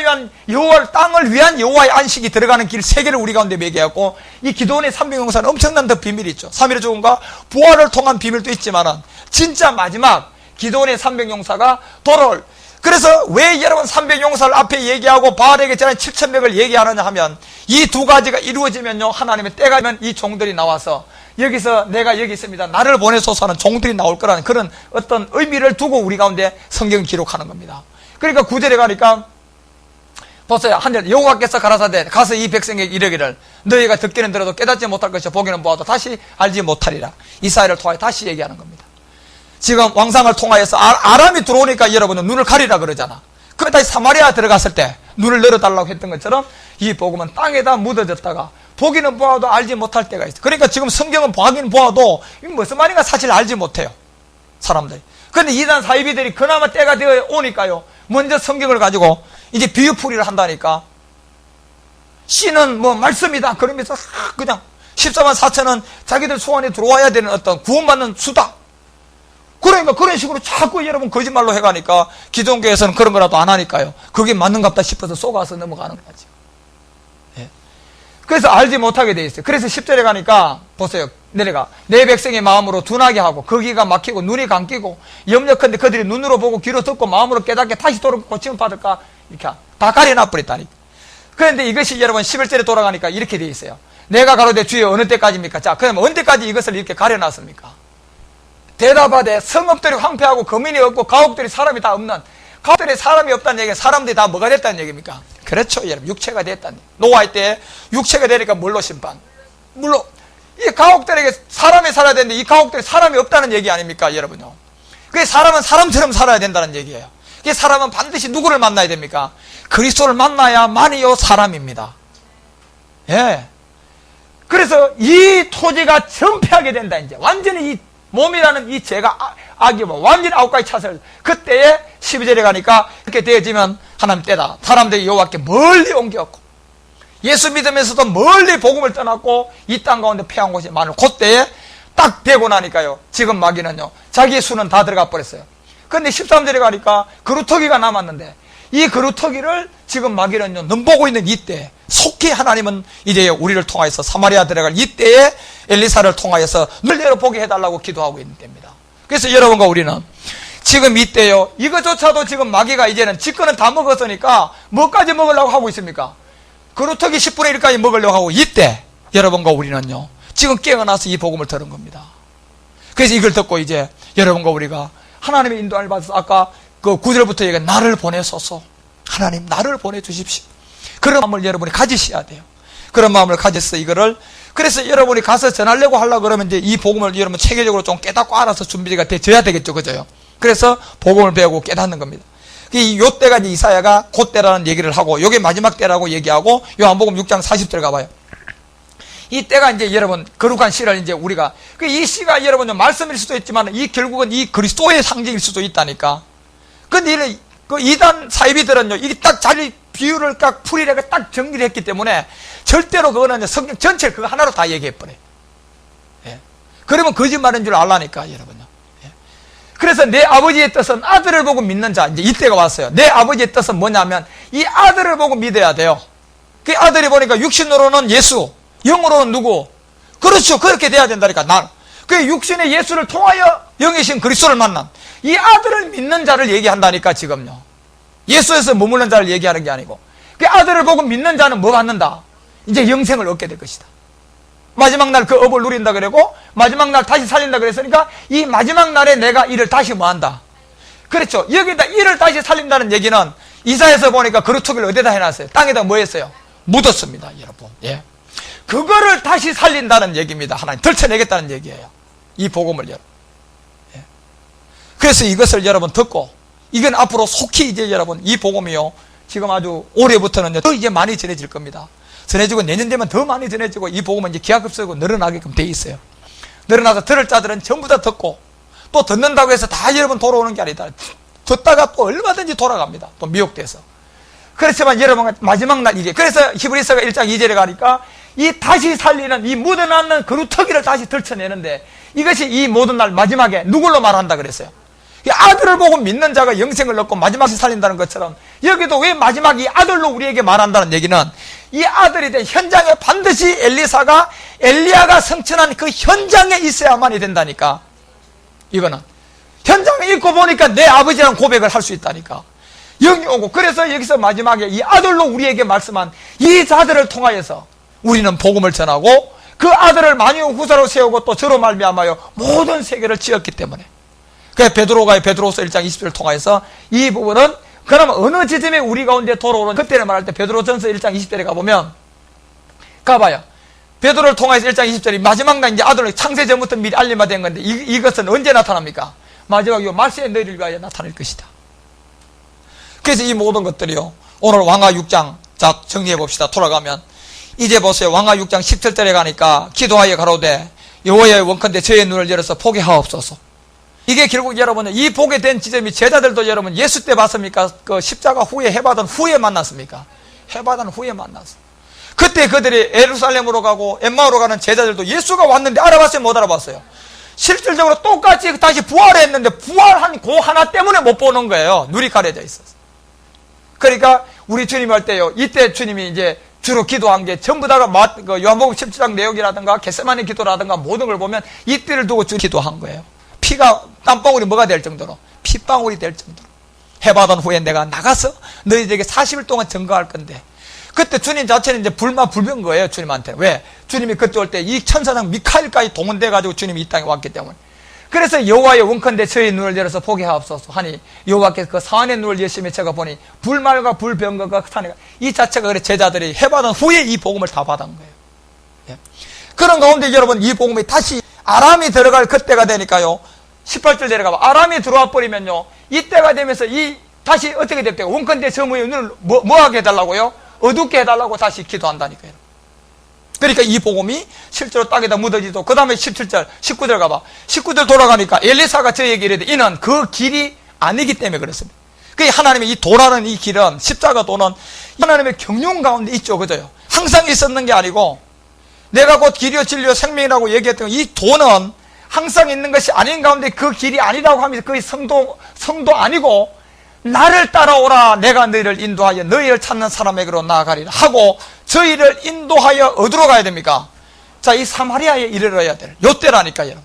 위한 여호와의 안식이 들어가는 길 3개를 우리 가운데 매개하고, 이 기도원의 300용사는 엄청난 더 비밀이 있죠. 3일의 죽음과 부활을 통한 비밀도 있지만은 진짜 마지막 기도원의 300용사가 돌아올. 그래서 왜 여러분 300용사를 앞에 얘기하고 바알에게 전한 7,000명을 얘기하느냐 하면, 이 두 가지가 이루어지면요 하나님의 때가 되면 이 종들이 나와서 여기서 내가 여기 있습니다, 나를 보내소서 하는 종들이 나올 거라는 그런 어떤 의미를 두고 우리 가운데 성경을 기록하는 겁니다. 그러니까 9절에 가니까 보세요. 한절 여호와께서 가라사대 가서 이 백성에게 이르기를 너희가 듣기는 들어도 깨닫지 못할 것이요 보기는 보아도 다시 알지 못하리라. 이사야를 통하여 다시 얘기하는 겁니다. 지금 왕상을 통하여서 아람이 들어오니까 여러분은 눈을 가리라 그러잖아. 그 다시 사마리아 들어갔을 때 눈을 열어달라고 했던 것처럼 이 복음은 땅에다 묻어졌다가 보기는 보아도 알지 못할 때가 있어. 그러니까 지금 성경은 보긴 보아도 이게 무슨 말인가 사실 알지 못해요, 사람들이. 그런데 이단 사이비들이 그나마 때가 되어 오니까요 먼저 성경을 가지고 이제 비유풀이를 한다니까. 씨는 뭐 말씀이다 그러면서 그냥 14만 4천은 자기들 소원에 들어와야 되는 어떤 구원받는 수다. 그러니까 그런 식으로 자꾸 여러분 거짓말로 해가니까 기존교회에서는 그런 거라도 안 하니까요 그게 맞는갑다 싶어서 속아서 넘어가는 거죠. 예. 그래서 알지 못하게 돼 있어요. 그래서 10절에 가니까 보세요. 내려가 내 백성의 마음으로 둔하게 하고 거기가 막히고 눈이 감기고 염려컨대 그들이 눈으로 보고 귀로 듣고 마음으로 깨닫게 다시 돌아오고 고침을 받을까, 이렇게 다 가려놔 버렸다니. 그런데 이것이 여러분 11절에 돌아가니까 이렇게 돼 있어요. 내가 가로되 주여 어느 때까지입니까? 자, 그럼 언제까지 이것을 이렇게 가려놨습니까? 대답하되 성읍들이 황폐하고 거민이 없고 가옥들이 사람이 다 없는, 가옥들이 사람이 없다는 얘기는 사람들이 다 뭐가 됐다는 얘기입니까? 그렇죠, 여러분. 육체가 됐다는 얘기. 노아의 때 육체가 되니까 물로 심판. 물로. 이 가옥들에게 사람이 살아야 되는데 이 가옥들이 사람이 없다는 얘기 아닙니까, 여러분요? 그게 사람은 사람처럼 살아야 된다는 얘기예요. 그 사람은 반드시 누구를 만나야 됩니까? 그리스도를 만나야만이요 사람입니다. 예. 그래서 이 토지가 전폐하게 된다. 이제 완전히 이 몸이라는 이 죄가 악이 뭐 완전히 아웃까지 차서 그때에 12절에 가니까 그렇게 되어지면 하나님 때다. 사람들이 여호와께 멀리 옮겼고 예수 믿으면서도 멀리 복음을 떠났고 이 땅 가운데 패한 곳이 많을 그때에 딱 되고 나니까요. 지금 마귀는요 자기의 수는 다 들어가 버렸어요. 그런데 13절에 가니까 그루터기가 남았는데 이 그루터기를 지금 마귀는요 넘보고 있는 이때 속히 하나님은 이제 우리를 통하여서 사마리아 들어갈 이때에 엘리사를 통하여서 눈을 열어보게 해달라고 기도하고 있는 때입니다. 그래서 여러분과 우리는 지금 이때요 이거조차도 지금 마귀가 이제는 지권은 다 먹었으니까 뭐까지 먹으려고 하고 있습니까? 그루터기 10분의 1까지 먹으려고 하고 이때 여러분과 우리는요 지금 깨어나서 이 복음을 들은 겁니다. 그래서 이걸 듣고 이제 여러분과 우리가 하나님의 인도함을 받아서 아까 그 9절부터 얘기한 나를 보내소서, 하나님 나를 보내주십시오. 그런 마음을 여러분이 가지셔야 돼요. 그런 마음을 가져서 이거를, 그래서 여러분이 가서 전하려고 하려고 그러면 이제 이 복음을 여러분 체계적으로 좀 깨닫고 알아서 준비가 되어야 되겠죠. 그죠? 그래서 복음을 배우고 깨닫는 겁니다. 요 때가 이제 이사야가 곧 때라는 얘기를 하고 요게 마지막 때라고 얘기하고 요한복음 6장 40절 가봐요. 이 때가 이제 여러분 거룩한 시를 이제 우리가 이 시가 여러분 말씀일 수도 있지만 이 결국은 이 그리스도의 상징일 수도 있다니까. 근데 그 이단 사이비들은요 이게 딱 자리 비유를 딱 풀이를 딱 정리를 했기 때문에 절대로 그거는 성경 전체를 그거 하나로 다 얘기해버려요. 예. 그러면 거짓말인 줄 알라니까, 여러분요. 예. 그래서 내 아버지의 뜻은 아들을 보고 믿는 자, 이제 이때가 왔어요. 내 아버지의 뜻은 뭐냐면 이 아들을 보고 믿어야 돼요. 그 아들이 보니까 육신으로는 예수, 영으로는 누구? 그렇죠. 그렇게 돼야 된다니까, 난. 그 육신의 예수를 통하여 영이신 그리스도를 만난 이 아들을 믿는 자를 얘기한다니까, 지금요. 예수에서 머무는 자를 얘기하는 게 아니고. 그 아들을 보고 믿는 자는 뭐 받는다? 이제 영생을 얻게 될 것이다. 마지막 날 그 업을 누린다 그러고, 마지막 날 다시 살린다 그랬으니까, 이 마지막 날에 내가 이를 다시 뭐 한다? 그렇죠. 여기다 이를 다시 살린다는 얘기는, 이사에서 보니까 그루터기를 어디다 해놨어요? 땅에다 뭐 했어요? 묻었습니다, 여러분. 예. 그거를 다시 살린다는 얘기입니다. 하나님 덜쳐내겠다는 얘기예요. 이 복음을 여러분. 예. 그래서 이것을 여러분 듣고, 이건 앞으로 속히 이제 여러분 이 복음이요, 지금 아주 올해부터는 더 이제 많이 전해질 겁니다. 전해지고 내년 되면 더 많이 전해지고 이 복음은 이제 기하급수고 늘어나게끔 돼 있어요. 늘어나서 들을 자들은 전부 다 듣고, 또 듣는다고 해서 다 여러분 돌아오는 게 아니다. 듣다가 또 얼마든지 돌아갑니다. 또 미혹돼서. 그렇지만 여러분 마지막 날 이게, 그래서 히브리서가 1장 2절에 가니까 이 다시 살리는 이 묻어놨는 그루터기를 다시 들춰내는데, 이것이 이 모든 날 마지막에 누굴로 말한다 그랬어요? 아들을 보고 믿는 자가 영생을 얻고 마지막에 살린다는 것처럼, 여기도 왜 마지막 이 아들로 우리에게 말한다는 얘기는, 이 아들이 된 현장에 반드시 엘리야가 성천한 그 현장에 있어야만이 된다니까. 이거는 현장에 있고 보니까 내 아버지라는 고백을 할 수 있다니까. 영이 오고, 그래서 여기서 마지막에 이 아들로 우리에게 말씀한 이 자들을 통하여서 우리는 복음을 전하고, 그 아들을 만유 후사로 세우고 또 저로 말미암아요 모든 세계를 지었기 때문에. 그래서 베드로서 1장 20절을 통해서 이 부분은, 그러면 어느 지점에 우리 가운데 돌아오는, 그때를 말할 때 베드로전서 1장 20절에 가보면, 가봐요. 베드로를 통해서 1장 20절이 마지막 날 이제 아들을 창세 전부터 미리 알림화 된 건데, 이것은 언제 나타납니까? 마지막 요 말세에 너희를 위하여 나타날 것이다. 그래서 이 모든 것들이요, 오늘 왕하 6장 자 정리해 봅시다. 돌아가면 이제 보세요. 왕하 6장 17절에 가니까 기도하여 가로되 여호와의 원컨대 저의 눈을 열어서 보게 하옵소서. 이게 결국 여러분 이 보게 된 지점이, 제자들도 여러분 예수 때 봤습니까? 그 십자가 후에 해받은 후에 만났습니까? 해받은 후에 만났어. 그때 그들이 예루살렘으로 가고 엠마오로 가는 제자들도 예수가 왔는데 알아봤어요? 못 알아봤어요? 실질적으로 똑같이 다시 부활했는데 부활한 그 하나 때문에 못 보는 거예요. 눈이 가려져 있었어. 그러니까 우리 주님 할 때요, 이때 주님이 이제 주로 기도한 게 전부 다가 요한복음 17장 내용이라든가 겟세마네 기도라든가 모든 걸 보면 이때를 두고 주 기도한 거예요. 피가 땀방울이 뭐가 될 정도로, 핏방울이 될 정도로. 해받은 후에 내가 나가서 너희들에게 40일 동안 증거할 건데, 그때 주님 자체는 이제 불만 거예요, 주님한테. 왜? 주님이 그때 올 때 이 천사장 미카엘까지 동원돼가지고 주님이 이 땅에 왔기 때문에. 그래서 여호와의 원컨대 저의 눈을 열어서 보게 하옵소서 하니, 여호와께서 그 사안의 눈을 여시며 제가 보니 불말과 불병거가 산에, 이 자체가 그래 제자들이 해받은 후에 이 복음을 다 받은 거예요. 예. 그런 가운데 여러분 이 복음이 다시 아람이 들어갈 그때가 되니까요, 18절 내려가봐. 아람이 들어와 버리면요, 이때가 되면서 다시 어떻게 됐대요? 원컨대 저의 눈을 뭐하게 해달라고요? 어둡게 해달라고 다시 기도한다니까요. 그러니까 이 복음이 실제로 땅에다 묻어지도, 그 다음에 17절, 19절 가봐. 19절 돌아가니까 엘리사가 저에게 이르되 이는 그 길이 아니기 때문에 그렇습니다. 그 하나님의 이 도라는 이 길은, 십자가 도는 하나님의 경륜 가운데 있죠. 그죠? 항상 있었는 게 아니고, 내가 곧 길이요 진리요 생명이라고 얘기했던 이 도는 항상 있는 것이 아닌 가운데 그 길이 아니라고 하면서 그의 성도 아니고, 나를 따라오라 내가 너희를 인도하여 너희를 찾는 사람에게로 나아가리라 하고, 저희를 인도하여 어디로 가야 됩니까? 자, 이 사마리아에 이르러야 될 요때라니까요.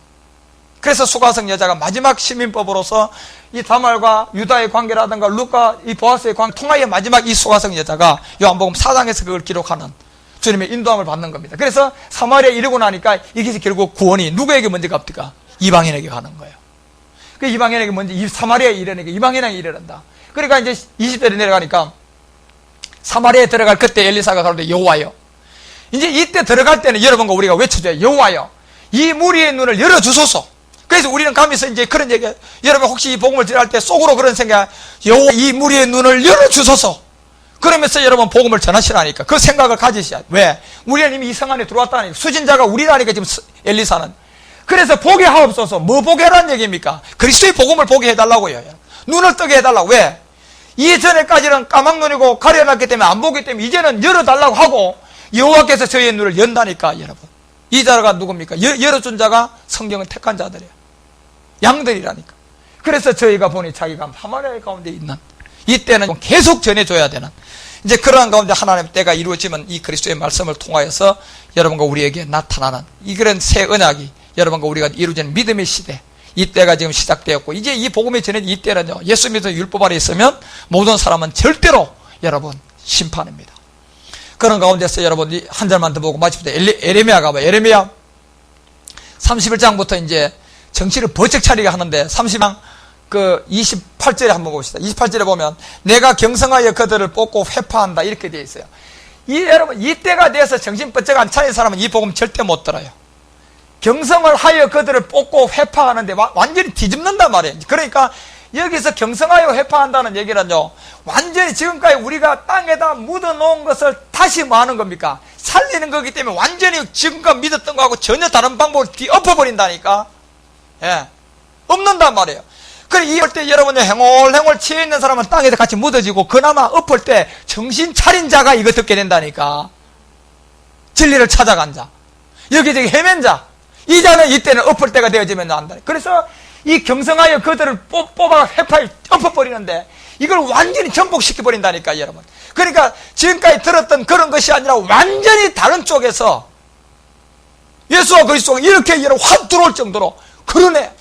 그래서 수가성 여자가 마지막 시민법으로서 이 다말과 유다의 관계라든가 루카 이 보아스의 관계 통하여 마지막 이 수가성 여자가 요한복음 4장에서 그걸 기록하는 주님의 인도함을 받는 겁니다. 그래서 사마리아에 이르고 나니까 이게 결국 구원이 누구에게 먼저 갑니까? 이방인에게 가는 거예요. 그 이방인에게 먼저 사마리아에 이르니까 이방인에게 이르는다. 그러니까 이제 20절에 내려가니까 사마리아에 들어갈 그때 엘리사가 가로되 여호와여. 이제 이때 들어갈 때는 여러분과 우리가 외쳐줘요. 여호와여, 이 무리의 눈을 열어주소서. 그래서 우리는 가면서 이제 그런 얘기, 여러분 혹시 이 복음을 전할 때 속으로 그런 생각, 여호와 이 무리의 눈을 열어주소서. 그러면서 여러분 복음을 전하시라니까 그 생각을 가지셔야. 왜? 우리는 이미 이 성 안에 들어왔다니까. 수진자가 우리라니까 지금 엘리사는. 그래서 보게 하옵소서. 뭐 보게 하라는 얘기입니까? 그리스도의 복음을 보게 해달라고요. 눈을 뜨게 해달라고. 왜? 이전에까지는 까막눈이고 가려놨기 때문에 안 보기 때문에 이제는 열어달라고 하고 여호와께서 저희의 눈을 연다니까. 여러분, 이 자가 누굽니까? 열어준 자가 성경을 택한 자들이에요. 양들이라니까. 그래서 저희가 보니 자기가 사마리아 가운데 있는, 이때는 계속 전해줘야 되는, 이제 그러한 가운데 하나님의 때가 이루어지면 이 그리스도의 말씀을 통하여서 여러분과 우리에게 나타나는 이 그런 새 언약이 여러분과 우리가 이루어지는 믿음의 시대, 이때가 지금 시작되었고, 이제 이 복음이 전해진 이때는요, 예수 믿어서 율법 아래 있으면 모든 사람은 절대로 여러분 심판입니다. 그런 가운데서 여러분 한 절만 더 보고 마칩시다. 에레미야 가봐요. 에레미야 31장부터 이제 정치를 번쩍 차리게 하는데 30장 28절에 한번 봅시다. 28절에 보면 내가 경성하여 그들을 뽑고 회파한다 이렇게 되어 있어요. 여러분 이때가 돼서 정신 번쩍 안 차린 사람은 이 복음 절대 못 들어요. 경성을 하여 그들을 뽑고 회파하는데 완전히 뒤집는단 말이에요. 그러니까 여기서 경성하여 회파한다는 얘기는요, 완전히 지금까지 우리가 땅에다 묻어놓은 것을 다시 뭐 하는 겁니까? 살리는 거기 때문에 완전히 지금까지 믿었던 거하고 전혀 다른 방법을 뒤엎어버린다니까. 예. 없는단 말이에요. 그래, 이럴 때 여러분이 행홀행홀 취해 있는 사람은 땅에다 같이 묻어지고, 그나마 엎을 때 정신 차린 자가 이거 듣게 된다니까. 진리를 찾아간 자. 여기저기 헤맨 자. 이 자는 이때는 엎을 때가 되어지면 안다. 그래서 이 경성하여 그들을 뽑아 회파에 엎어버리는데 이걸 완전히 전복시켜버린다니까, 여러분. 그러니까 지금까지 들었던 그런 것이 아니라 완전히 다른 쪽에서 예수와 그리스도가 이렇게 확 들어올 정도로 그러네,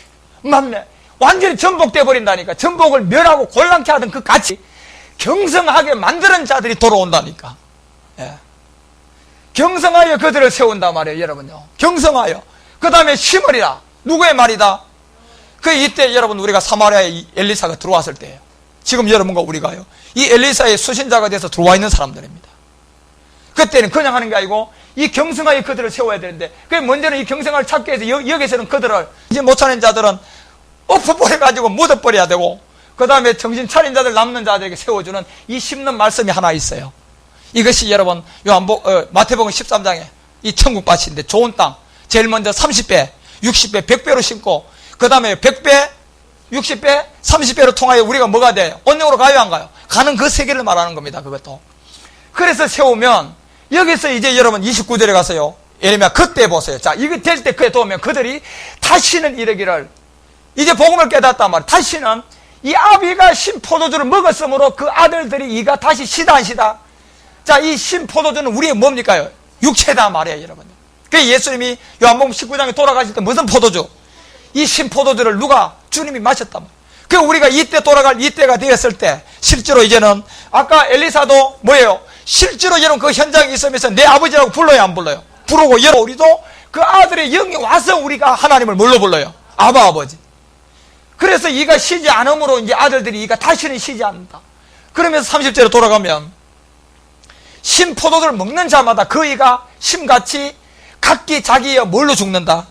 맞네, 완전히 전복돼 버린다니까. 전복을 멸하고 곤란케 하던 그 가치 경성하게 만드는 자들이 돌아온다니까. 예. 경성하여 그들을 세운단 말이에요, 여러분요. 경성하여. 그 다음에 심으리라. 누구의 말이다? 이때 여러분 우리가 사마리아에 엘리사가 들어왔을 때예요. 지금 여러분과 우리가요, 이 엘리사의 수신자가 돼서 들어와 있는 사람들입니다. 그때는 그냥 하는 게 아니고 이 경성하여 그들을 세워야 되는데, 먼저는 이 경성을 찾기 위해서 여기서는 그들을, 이제 못 찾는 자들은 엎어버려가지고 묻어버려야 되고, 그 다음에 정신 차린 자들, 남는 자들에게 세워주는 이 심는 말씀이 하나 있어요. 이것이 여러분 마태복음 13장에 이 천국밭인데 좋은 땅, 제일 먼저 30배, 60배, 100배로 심고, 그 다음에 100배, 60배, 30배로 통하여 우리가 뭐가 돼요? 언영으로 가요, 안 가요? 가는 그 세계를 말하는 겁니다, 그것도. 그래서 세우면, 여기서 이제 여러분 29절에 가서요, 예레미야 그때 보세요. 자, 이거 될 때 그에 도우면 그들이 다시는 이르기를, 이제 복음을 깨닫단 말이에요. 다시는 이 아비가 신 포도주를 먹었으므로 그 아들들이 이가 다시 시다 안 시다? 자, 이 신 포도주는 우리의 뭡니까요? 육체다 말이에요, 여러분. 그 예수님이 요한복음 19장에 돌아가실 때 무슨 포도주? 이 신 포도주를 누가? 주님이 마셨단 말이에요. 그 우리가 이때 돌아갈 이때가 되었을 때 실제로 이제는 아까 엘리사도 뭐예요? 실제로 여러분 그 현장에 있으면서 내 아버지라고 불러요, 안 불러요? 부르고 여러분 우리도 그 아들의 영이 와서 우리가 하나님을 뭘로 불러요? 아바 아버지. 그래서 이가 쉬지 않으므로 이제 아들들이 이가 다시는 쉬지 않는다. 그러면서 30절에 돌아가면 신 포도주를 먹는 자마다 그 이가 심같이 각기 자기의 뭘로 죽는다?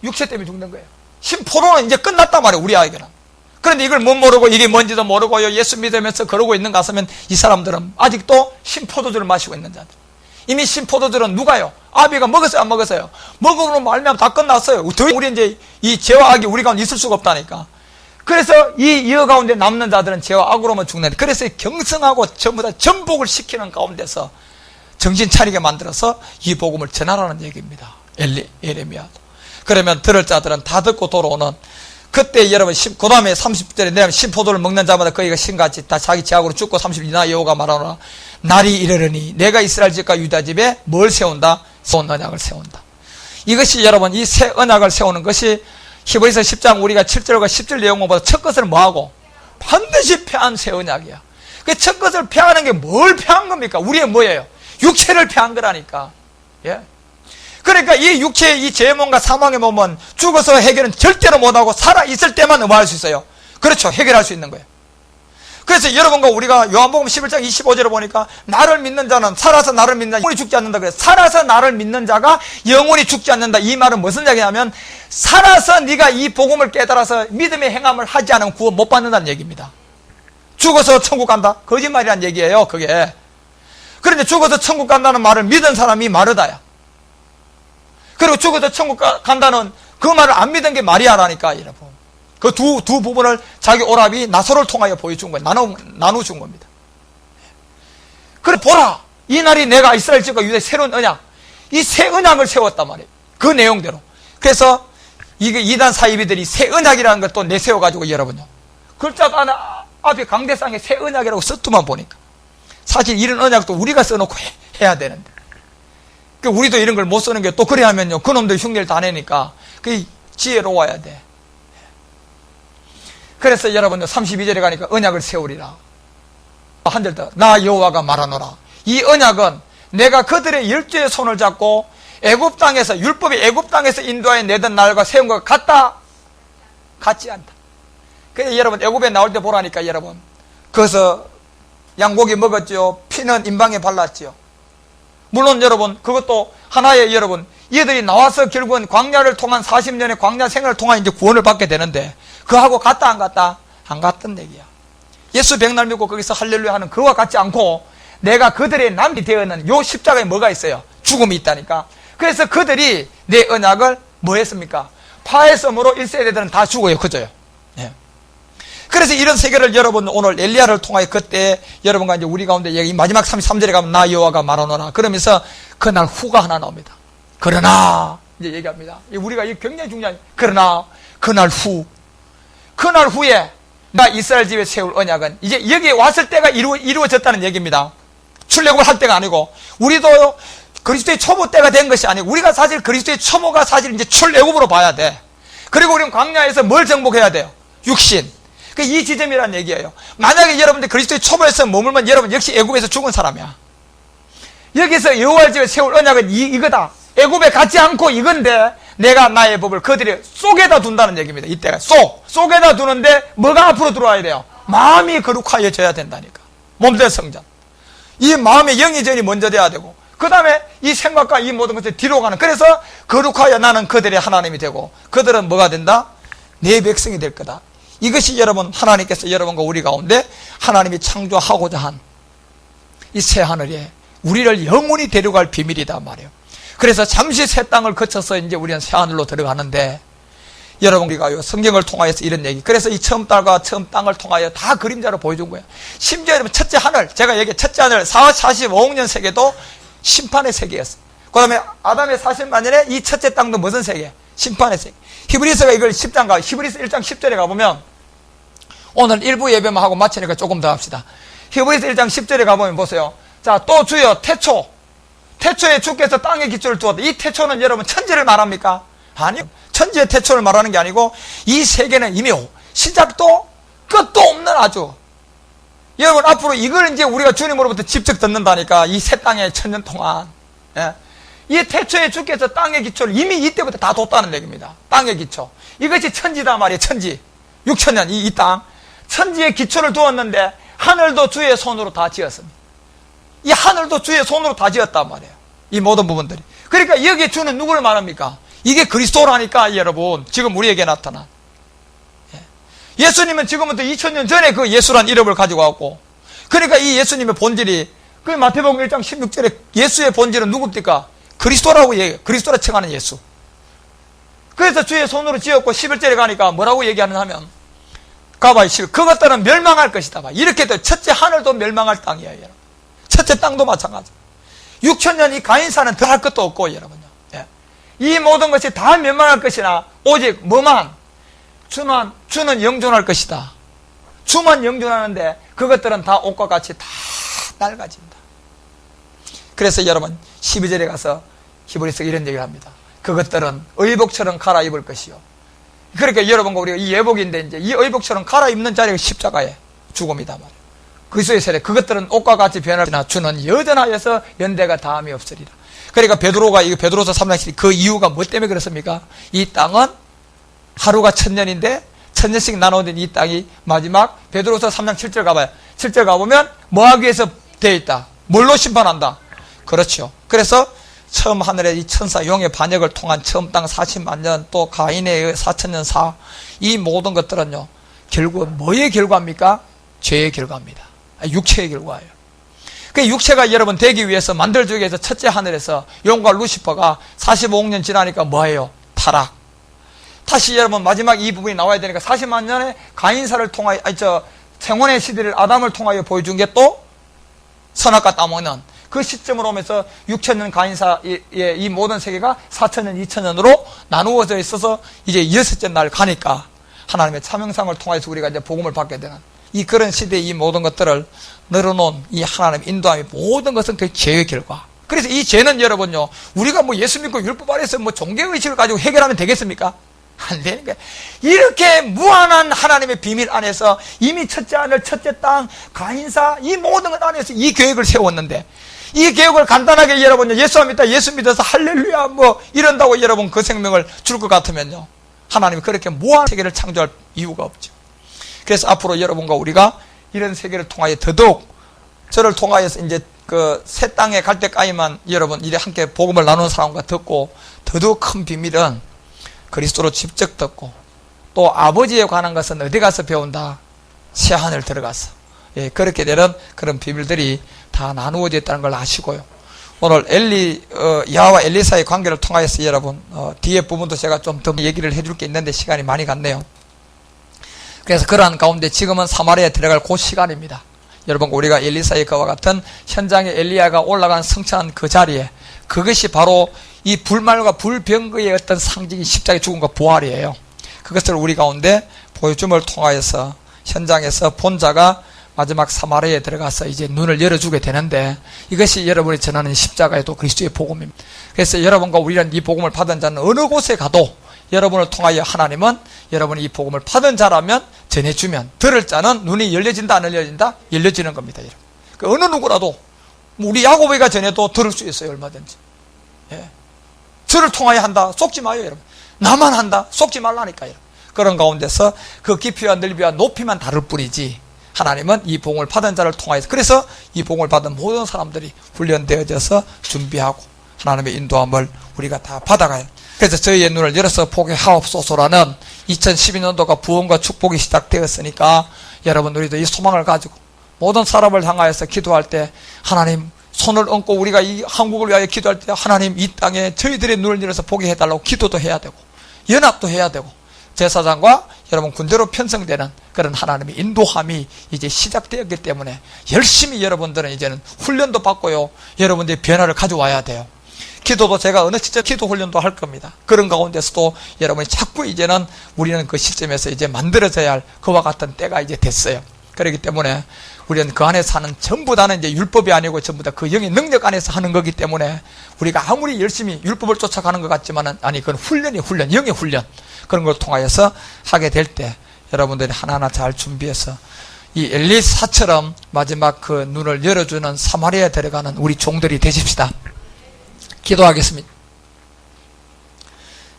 육체 때문에 죽는 거예요. 신 포도는 이제 끝났단 말이에요, 우리 아이들은. 그런데 이걸 못 모르고 이게 뭔지도 모르고요, 예수 믿으면서 그러고 있는 것 같으면 이 사람들은 아직도 신 포도주를 마시고 있는 자들. 이미 신 포도주는 누가요? 아비가 먹었어요, 안 먹었어요? 먹으로 말미암아 다 끝났어요. 더 우리 이제 이 죄와 악이 우리 가운데 있을 수가 없다니까. 그래서 이 가운데 남는 자들은 죄와 악으로만 죽는데, 그래서 경성하고 전부 다 전복을 시키는 가운데서 정신 차리게 만들어서 이 복음을 전하라는 얘기입니다. 예레미야도. 그러면 들을 자들은 다 듣고 돌아오는, 그때 여러분 그 다음에 30절에 내가 신포도를 먹는 자마다 그이가 신같이 다 자기 죄악으로 죽고 32나 여호와가 말하노라. 날이 이르르니 내가 이스라엘 집과 유다 집에 뭘 세운다? 새로운 언약을 세운다. 이것이 여러분 이 새 언약을 세우는 것이 히브리서 10장 우리가 7절과 10절 내용보다 첫 것을 뭐하고? 반드시 폐한 새 언약이야. 그 첫 것을 폐하는 게 뭘 폐한 겁니까? 우리의 뭐예요? 육체를 폐한 거라니까. 예. 그러니까 이 육체의 이 죄의 몸과 사망의 몸은 죽어서 해결은 절대로 못하고 살아있을 때만 뭐 할 수 있어요? 그렇죠. 해결할 수 있는 거예요. 그래서 여러분과 우리가 요한복음 11장 25절을 보니까 나를 믿는 자는 살아서 나를 믿는 자 영원히 죽지 않는다 그래서 살아서 나를 믿는 자가 영원히 죽지 않는다. 이 말은 무슨 얘기냐면 살아서 네가 이 복음을 깨달아서 믿음의 행함을 하지 않으면 구원 못 받는다는 얘기입니다. 죽어서 천국 간다? 거짓말이란 얘기예요, 그게. 그런데 죽어서 천국 간다는 말을 믿은 사람이 마르다야. 그리고 죽어서 천국 간다는 그 말을 안 믿은 게 마리아라니까, 여러분. 그 두 부분을 자기 오라비 나소를 통하여 보여준 거예요. 나눠준 겁니다. 그래 보라, 이 날이 내가 이스라엘 집과 유다의 새로운 언약, 이 새 언약을 세웠단 말이에요. 그 내용대로. 그래서 이게 이단 사이비들이 새 언약이라는 걸 또 내세워가지고 여러분요, 글자 하나 앞에 강대상에 새 언약이라고 썼더만 보니까 사실 이런 언약도 우리가 써놓고 해야 되는데, 우리도 이런 걸 못 쓰는 게 또 그래 하면요, 그놈들 흉내를 다 내니까 그 지혜로워야 돼. 그래서 여러분들 32절에 가니까 언약을 세우리라. 한 절 더, 나 여호와가 말하노라. 이 언약은 내가 그들의 열조의 손을 잡고 애굽 땅에서, 율법이 애굽 땅에서 인도하여 내던 날과 세운 것 같지 않다. 그래서 여러분 애굽에 나올 때 보라니까 여러분, 거기서 양고기 먹었죠. 피는 임방에 발랐죠. 물론 여러분 그것도 하나의, 여러분 얘들이 나와서 결국은 광야를 통한 40년의 광야 생활을 통한 이제 구원을 받게 되는데, 그하고 같다 안 같다? 안 같던 얘기야. 예수 백날 믿고 거기서 할렐루야 하는 그와 같지 않고, 내가 그들의 남이 되어는 요 십자가에 뭐가 있어요? 죽음이 있다니까. 그래서 그들이 내 언약을 뭐 했습니까? 파했으므로 1세대들은 다 죽어요. 그저요. 예. 그래서 이런 세계를 여러분 오늘 엘리야를 통하여 그때 여러분과 이제 우리 가운데 이 마지막 33절에 가면 나 여호와가 말하노라. 그러면서 그날 후가 하나 나옵니다. 그러나 이제 얘기합니다. 우리가 이 굉장히 중요한, 그러나 그날 후에 나 이스라엘 집에 세울 언약은, 이제 여기에 왔을 때가 이루어졌다는 얘기입니다. 출애굽을 할 때가 아니고, 우리도 그리스도의 초보 때가 된 것이 아니고, 우리가 사실 그리스도의 초보가 사실 이제 출애굽으로 봐야 돼. 그리고 우리는 광야에서 뭘 정복해야 돼요? 육신. 이 지점이라는 얘기예요. 만약에 여러분들 그리스도의 초보에서 머물면 여러분 역시 애굽에서 죽은 사람이야. 여기서 여호와의 집에 세울 언약은 이거다. 애굽에 가지 않고 이건데, 내가 나의 법을 그들의 속에다 둔다는 얘기입니다. 이때가 속에다 두는데 뭐가 앞으로 들어와야 돼요? 마음이 거룩하여져야 된다니까. 몸된 성전. 이 마음의 영이전이 먼저 돼야 되고, 그 다음에 이 생각과 이 모든 것들이 뒤로 가는. 그래서 거룩하여 나는 그들의 하나님이 되고, 그들은 뭐가 된다? 내 백성이 될 거다. 이것이 여러분 하나님께서 여러분과 우리 가운데 하나님이 창조하고자 한 이 새 하늘에 우리를 영원히 데려갈 비밀이다 말이에요. 그래서 잠시 새 땅을 거쳐서 이제 우리는 새 하늘로 들어가는데, 여러분 우리가 성경을 통하여서 이런 얘기, 그래서 이 처음 달과 처음 땅을 통하여 다 그림자로 보여준 거예요. 심지어 여러분 첫째 하늘, 제가 얘기해 첫째 하늘 45억 년 세계도 심판의 세계였어요. 그 다음에 아담의 40만 년에 이 첫째 땅도 무슨 세계? 심판의 세계. 히브리서가 이걸 10장 히브리서 1장 10절에 가보면, 오늘 일부 예배만 하고 마치니까 조금 더 합시다. 히브리서 1장 10절에 가보면 보세요. 자, 또 주여 태초에 주께서 땅에 기초를 두었다. 이 태초는 여러분 천지를 말합니까? 아니요. 천지의 태초를 말하는 게 아니고, 이 세계는 이미 시작도 끝도 없는 아주, 여러분 앞으로 이걸 이제 우리가 주님으로부터 직접 듣는다니까. 이 새 땅에 천년 동안, 예. 이 태초에 주께서 땅의 기초를 이미 이때부터 다 뒀다는 얘기입니다. 땅의 기초. 이것이 천지다 말이에요. 천지. 6천년 이 땅. 천지의 기초를 두었는데, 하늘도 주의 손으로 다 지었습니다. 이 하늘도 주의 손으로 다 지었단 말이에요. 이 모든 부분들이. 그러니까 여기에 주는 누구를 말합니까? 이게 그리스도라니까 여러분. 지금 우리에게 나타난. 예수님은 지금부터 2000년 전에 그 예수란 이름을 가지고 왔고, 그러니까 이 예수님의 본질이, 그 마태복음 1장 16절에 예수의 본질은 누굽니까? 그리스도라고 얘기해요. 그리스도라稱하는 예수. 그래서 주의 손으로 지었고, 11절에 가니까 뭐라고 얘기하는 하면, 가봐요. 그것들은 멸망할 것이다. 이렇게 돼. 첫째 하늘도 멸망할 땅이에요, 여러분. 첫째 땅도 마찬가지. 6천년 이 가인사는 더 할 것도 없고, 여러분요. 예. 이 모든 것이 다 멸망할 것이나, 오직 뭐만? 주는 영존할 것이다. 주만 영존하는데, 그것들은 다 옷과 같이 다 낡아진다. 그래서 여러분 12절에 가서 히브리서가 이런 얘기를 합니다. 그것들은 의복처럼 갈아입을 것이요. 그러니까 여러분과 우리가 이 예복인데, 이제 이 의복처럼 갈아입는 자리가 십자가의 죽음이다 말이에요. 그리스도의 세례, 그것들은 옷과 같이 변하나 주는 여전하여서 연대가 다함이 없으리라. 그러니까 베드로가 이거 베드로서 3장 7, 그 이유가 뭐 때문에 그렇습니까? 이 땅은 하루가 1000년인데 1000년씩 나눠진 이 땅이 마지막 베드로서 3장 7절 가봐요. 7절 가보면 뭐 하기 위해서 되어 있다? 뭘로 심판한다? 그렇죠. 그래서 처음 하늘에 이 천사 용의 반역을 통한 처음 땅 40만 년, 또 가인의 4000년 사, 이 모든 것들은요, 결국 뭐의 결과입니까? 죄의 결과입니다. 육체의 결과예요. 그 육체가 여러분 되기 위해서 만들어주기 위해서 첫째 하늘에서 용과 루시퍼가 45억 년 지나니까 뭐예요? 타락. 다시 여러분 마지막 이 부분이 나와야 되니까 40만 년의 가인사를 통하여 생원의 시대를 아담을 통하여 보여준 게 또 선악과 따먹는 그 시점으로 오면서 6천년 가인사의 이 모든 세계가 4천년, 2천년으로 나누어져 있어서 이제 여섯째 날 가니까 하나님의 참형상을 통해서 우리가 이제 복음을 받게 되는 이 그런 시대의 이 모든 것들을 늘어놓은 이 하나님의 인도함이 모든 것은 그 죄의 결과. 그래서 이 죄는 여러분요, 우리가 뭐 예수 믿고 율법 아래서 뭐 종교의식을 가지고 해결하면 되겠습니까? 안 되는 거예요. 이렇게 무한한 하나님의 비밀 안에서 이미 첫째 하늘, 첫째 땅, 가인사 이 모든 것 안에서 이 계획을 세웠는데 이 계획을 간단하게 여러분요, 예수 믿다, 예수 믿어서 할렐루야 뭐 이런다고 여러분 그 생명을 줄 것 같으면요, 하나님이 그렇게 무한 세계를 창조할 이유가 없죠. 그래서 앞으로 여러분과 우리가 이런 세계를 통하여 더더욱 저를 통하여서 이제 그 새 땅에 갈 때까지만 여러분 이래 함께 복음을 나누는 사람과 듣고 더더욱 큰 비밀은 그리스도로 직접 듣고 또 아버지에 관한 것은 어디 가서 배운다? 새하늘 들어가서. 예, 그렇게 되는 그런 비밀들이 다 나누어져 있다는 걸 아시고요. 오늘 야와 엘리사의 관계를 통하여서 여러분 뒤에 부분도 제가 좀 더 얘기를 해줄 게 있는데 시간이 많이 갔네요. 그래서 그러한 가운데 지금은 사마리아에 들어갈 그 시간입니다. 여러분 우리가 엘리사의 그와 같은 현장에 엘리야가 올라간 성찬한 그 자리에 그것이 바로 이 불말과 불병거의 어떤 상징이 십자가의 죽음과 부활이에요. 그것을 우리 가운데 보여줌을 통하여서 현장에서 본자가 마지막 사마리아에 들어가서 이제 눈을 열어주게 되는데 이것이 여러분이 전하는 십자가의 또 그리스도의 복음입니다. 그래서 여러분과 우리는 이 복음을 받은 자는 어느 곳에 가도 여러분을 통하여 하나님은 여러분이 이 복음을 받은 자라면 전해주면 들을 자는 눈이 열려진다 안 열려진다? 열려지는 겁니다. 여러분. 그 어느 누구라도 우리 야고보가 전해도 들을 수 있어요. 얼마든지. 예. 저를 통하여 한다. 속지 마요. 여러분. 나만 한다. 속지 말라니까요. 그런 가운데서 그 깊이와 넓이와 높이만 다를 뿐이지 하나님은 이 복음을 받은 자를 통하여서 그래서 이 복음을 받은 모든 사람들이 훈련되어져서 준비하고 하나님의 인도함을 우리가 다 받아가요. 그래서 저희의 눈을 열어서 보게 하옵소서라는 2012년도가 부흥과 축복이 시작되었으니까 여러분 우리도 이 소망을 가지고 모든 사람을 향하여서 기도할 때 하나님 손을 얹고 우리가 이 한국을 위하여 기도할 때 하나님 이 땅에 저희들의 눈을 열어서 보게 해달라고 기도도 해야 되고 연합도 해야 되고 제사장과 여러분 군대로 편성되는 그런 하나님의 인도함이 이제 시작되었기 때문에 열심히 여러분들은 이제는 훈련도 받고요. 여러분들이 변화를 가져와야 돼요. 기도도 제가 어느 시점 기도 훈련도 할 겁니다. 그런 가운데서도 여러분이 자꾸 이제는 우리는 그 시점에서 이제 만들어져야 할 그와 같은 때가 이제 됐어요. 그렇기 때문에 우리는 그 안에서 하는 전부 다는 이제 율법이 아니고 전부 다 그 영의 능력 안에서 하는 거기 때문에 우리가 아무리 열심히 율법을 쫓아가는 것 같지만은 아니 그건 훈련이 훈련, 영의 훈련 그런 걸 통하여서 하게 될 때 여러분들이 하나하나 잘 준비해서 이 엘리사처럼 마지막 그 눈을 열어주는 사마리아에 들어가는 우리 종들이 되십시다. 기도하겠습니다.